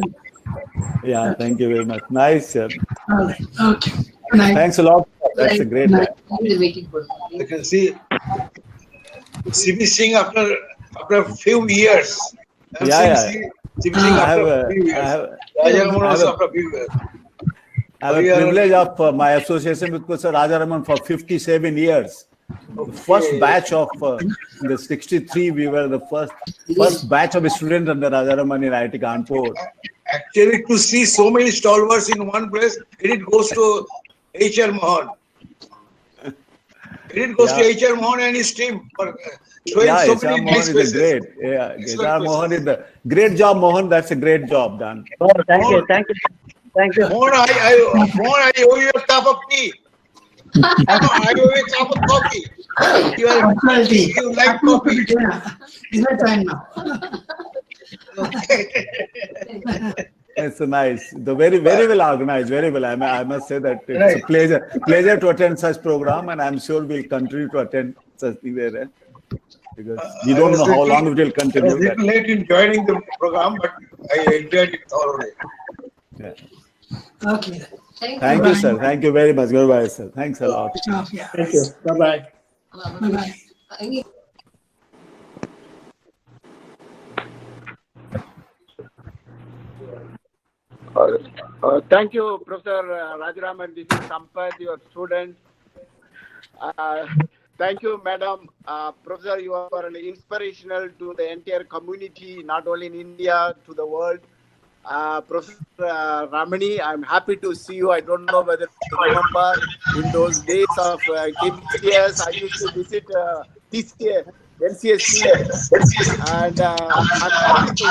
Yeah, thank you very much. Nice, sir. All right. Okay. Good night. Thanks a lot. That's a great night. I can see CB Singh after a few years. Yeah. CB Singh after a few years. Rajaraman also after a few years. I have a privilege of my association with Professor Rajaraman for 57 years. The first batch of the 63, we were the first batch of students under Rajaraman in IIT Kanpur. Actually, to see so many stalwarts in one place, credit goes to H.R. Mohan. Credit goes to H.R. Mohan and his team for showing so many nice Mohan is places. great. Yeah, H.R. Mohan is the great job, Mohan. That's a great job done. Oh, thank you. Mohan, I owe you a cup of tea. I owe you a cup of coffee. You like coffee. Is that time now? It's nice. The very well organized. Very well. I must say that it's a pleasure to attend such program, and I'm sure we'll continue to attend such events because we don't know how long it will continue. I was a little late in joining the program, but I enjoyed it thoroughly. Yeah. Okay. Thank you, sir. Thank you very much. Goodbye, sir. Thanks a lot. Yeah. Thank you. Bye-bye. Bye-bye. Thank you, Professor Rajaraman. This is Sampath, your student. Thank you, Madam. Professor, you are inspirational to the entire community, not only in India, to the world. Professor Ramani, I'm happy to see you. I don't know whether you remember in those days of KBCS, I used to visit NCSC, and I'm happy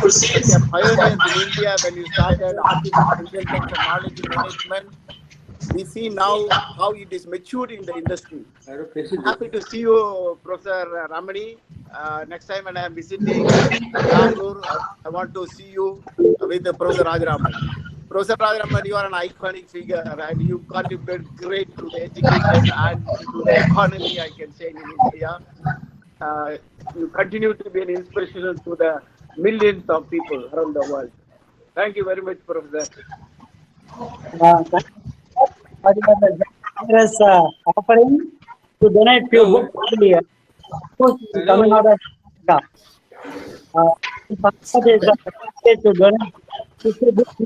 to see you a pioneer in India when you started artificial intelligence and knowledge management. We see now how it is matured in the industry. I'm happy to see you, Professor Ramani. Next time when I am visiting Bangalore, I want to see you with Professor Rajaraman. Professor Rajaraman, you are an iconic figure and you contribute great to the education and to the economy, I can say, in India. You continue to be an inspiration to the millions of people around the world. Thank you very much, Professor. Generous offering to donate few books to the Tamil Nadu. To donate 50 books to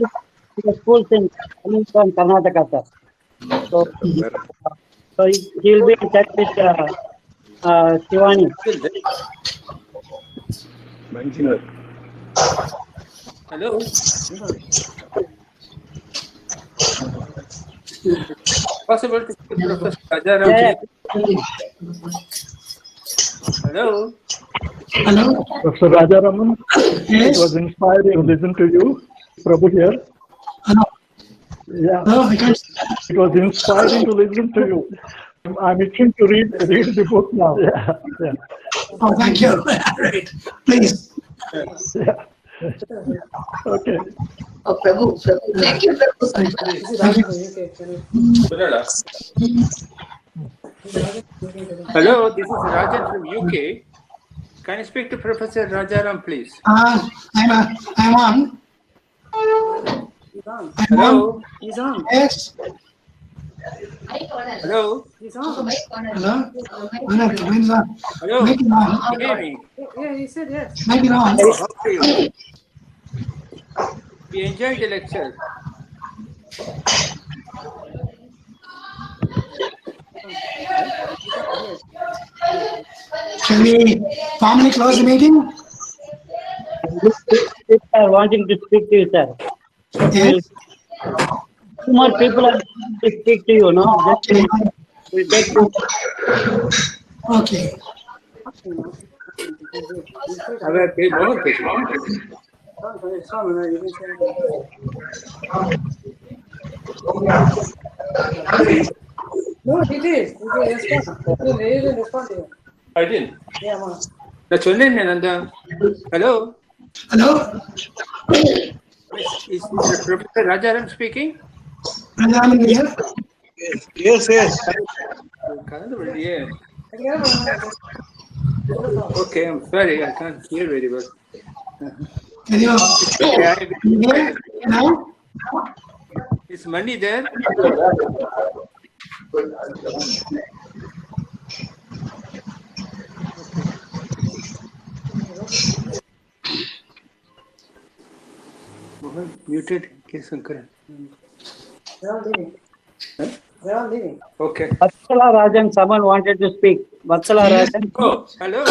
the schools in Tamil Nadu and Karnataka, sir. So he will be in touch with Shivani. Hello. Possible to speak to Professor Rajaraman? Hello. Hello. Professor Rajaraman, Yes. it was inspiring to listen to you. Prabhu here. Hello. Yeah. No, I can't. It was inspiring to listen to you. I'm itching to read the book now. Yeah. Yeah. Oh, thank you. Right. Please. Yeah. Okay. Oh, Prabhu. Thank you, Prabhu. Hello, this is Rajan from UK. Can I speak to Professor Rajaram, please? I'm on. Hello, he's on. Yes. Hello, he's on. Hello. Mine's on. Hello. Make it on. Can you hear me? Yeah, he said yes. Make it on. How are you? We enjoyed the lecture. Shall we formally close the meeting? People are wanting to speak to you, sir. Yes. Two more people are wanting to speak to you, no? Okay. We'll take two. Okay. No, he did. He did respond. He didn't respond to you. I didn't. Yeah, man. That's your name, Nanda. Hello. Hello. Is Professor Rajaram speaking? Rajaraman here. Yes, yes. Yeah. Okay, I'm sorry, I can't hear very well. Can you hear now? Is money there? Muted. They're all leaving. Huh? They're all leaving. Okay. Vatsala Rajan, someone wanted to speak. Vatsala Rajan. Oh, hello.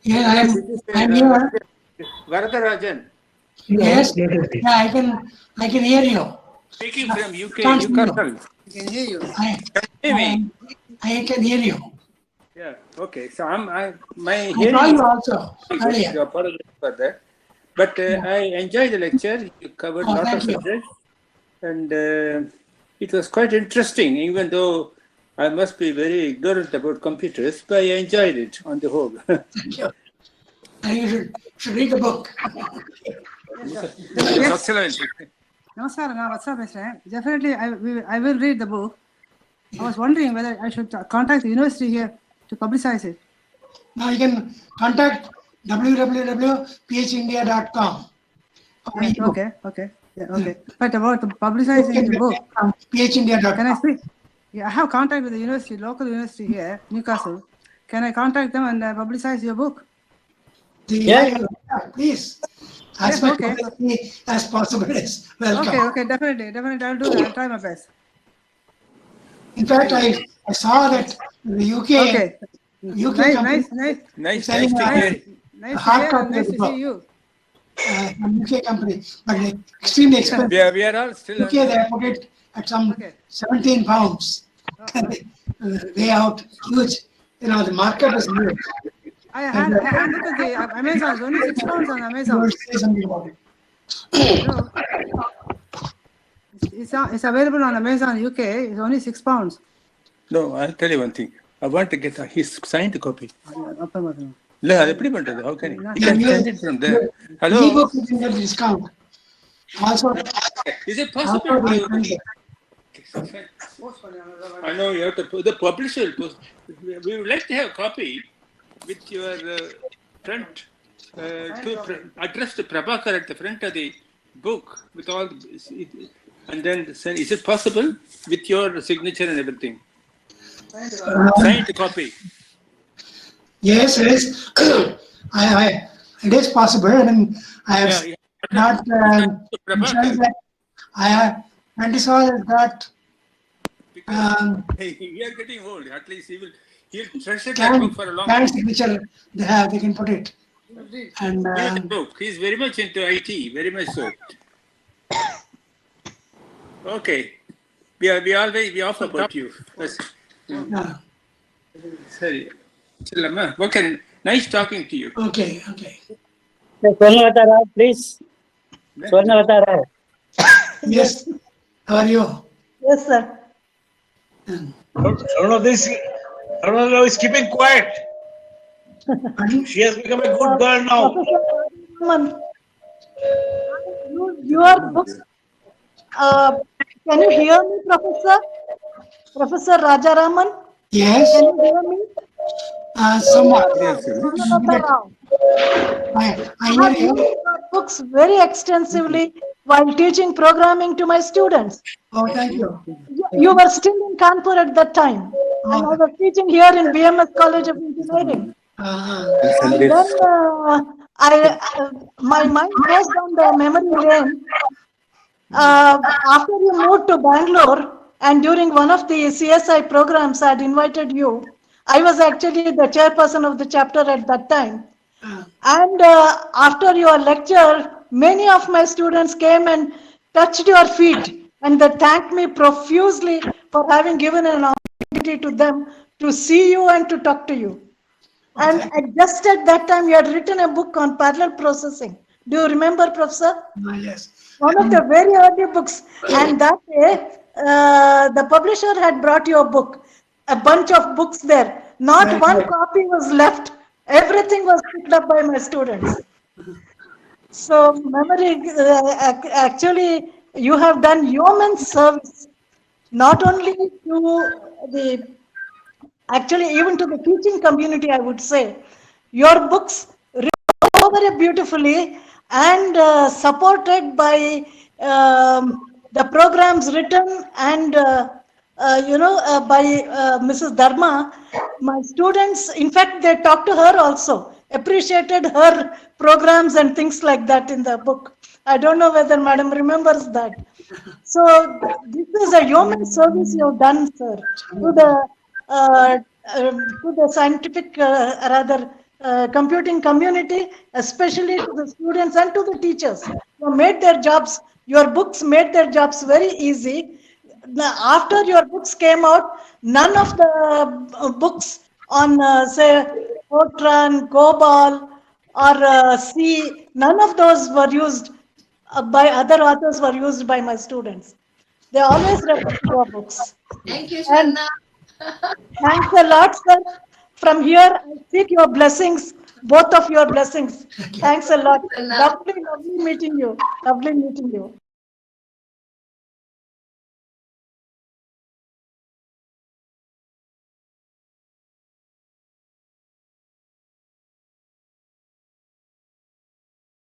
Yeah, I'm here. Varadarajan. Yes. Yeah, I can hear you. Speaking from UK, Can't hear you. Newcastle. I can hear you. I can hear you. Yeah. Okay. So my I hearing saw is you also earlier. you apologize for that. But I enjoyed the lecture. You covered a lot of thank you. subjects, and it was quite interesting. Even though I must be very ignorant about computers, but I enjoyed it on the whole. Thank you. And you should read the book. Excellent. Namaskar, what's up, Mr. Definitely, I will read the book. I was wondering whether I should contact the university here to publicize it. Now you can contact www.phindia.com. Okay. Yeah, okay. But about publicizing the book, phindia.com. can I speak? Yeah, I have contact with the university, local university here, Newcastle. Can I contact them and publicize your book? Yeah, please. As much okay. as possible is welcome. Okay, definitely. I'll do that. I'll try my best. In fact, I saw that the UK. Okay. UK Nice to see you. UK company, but extremely expensive. Yeah, we are all still. UK, they put it at some 17 pounds. Way out, huge. The market is huge. I had look at the Amazon. It's only £6 on Amazon. Say something about it. No. It's available on Amazon UK. It's only £6. No, I'll tell you one thing. I want to get his signed copy. No, How can he can send it from there? Hello? E-book is in the discount. Also, Is it possible to... I know you have to put the publisher. We would like to have a copy with your front address to Prabhakar at the front of the book with all, and then send. Is it possible with your signature and everything? Signed copy. Yes, it is. It is possible. I mean, I have not. I have. And this all got. You are getting old. At least he'll treasure that book for a long time. Signature they can put it. And he's very much into IT, very much so. Okay, we often talk you. Sorry, okay. Nice talking to you. Okay. Swarnavata Rao, please. Swarnavata Rao. Yes. How are you? Yes, sir. Arunadha is keeping quiet. She has become a good girl now. Your books. Can you hear me, Professor? Professor Rajaraman? Yes. Can you hear me? Somewhat. I have used your books very extensively while teaching programming to my students. Oh, thank you. You were still in Kanpur at that time. And I was teaching here in BMS College of Engineering. And then my mind goes down the memory lane. After you moved to Bangalore, and during one of the CSI programs I had invited you, I was actually the chairperson of the chapter at that time. And after your lecture, many of my students came and touched your feet, and they thanked me profusely for having given an opportunity to them to see you and to talk to you. And just at that time, you had written a book on parallel processing. Do you remember, Professor? Yes. One of the very early books. And that day, the publisher had brought your book, a bunch of books there. Not one copy was left. Everything was picked up by my students. So, memory, actually, you have done yeoman's service, not only to the, actually, even to the teaching community, I would say. Your books very beautifully and supported by the programs written and by Mrs. Dharma. My students, in fact, they talked to her also, appreciated her programs and things like that in the book. I don't know whether Madam remembers that. So this is a yeoman service you have done, sir, to the scientific, computing community, especially to the students and to the teachers. You made their jobs, your books made their jobs very easy. After your books came out, none of the books on, say, Fortran, COBOL, or C, none of those were used by other authors, were used by my students. They always refer to your books. Thank you, Swarna. Thanks a lot, sir. From here, I seek your blessings, both of your blessings. Thanks a lot. Lovely meeting you. Lovely meeting you.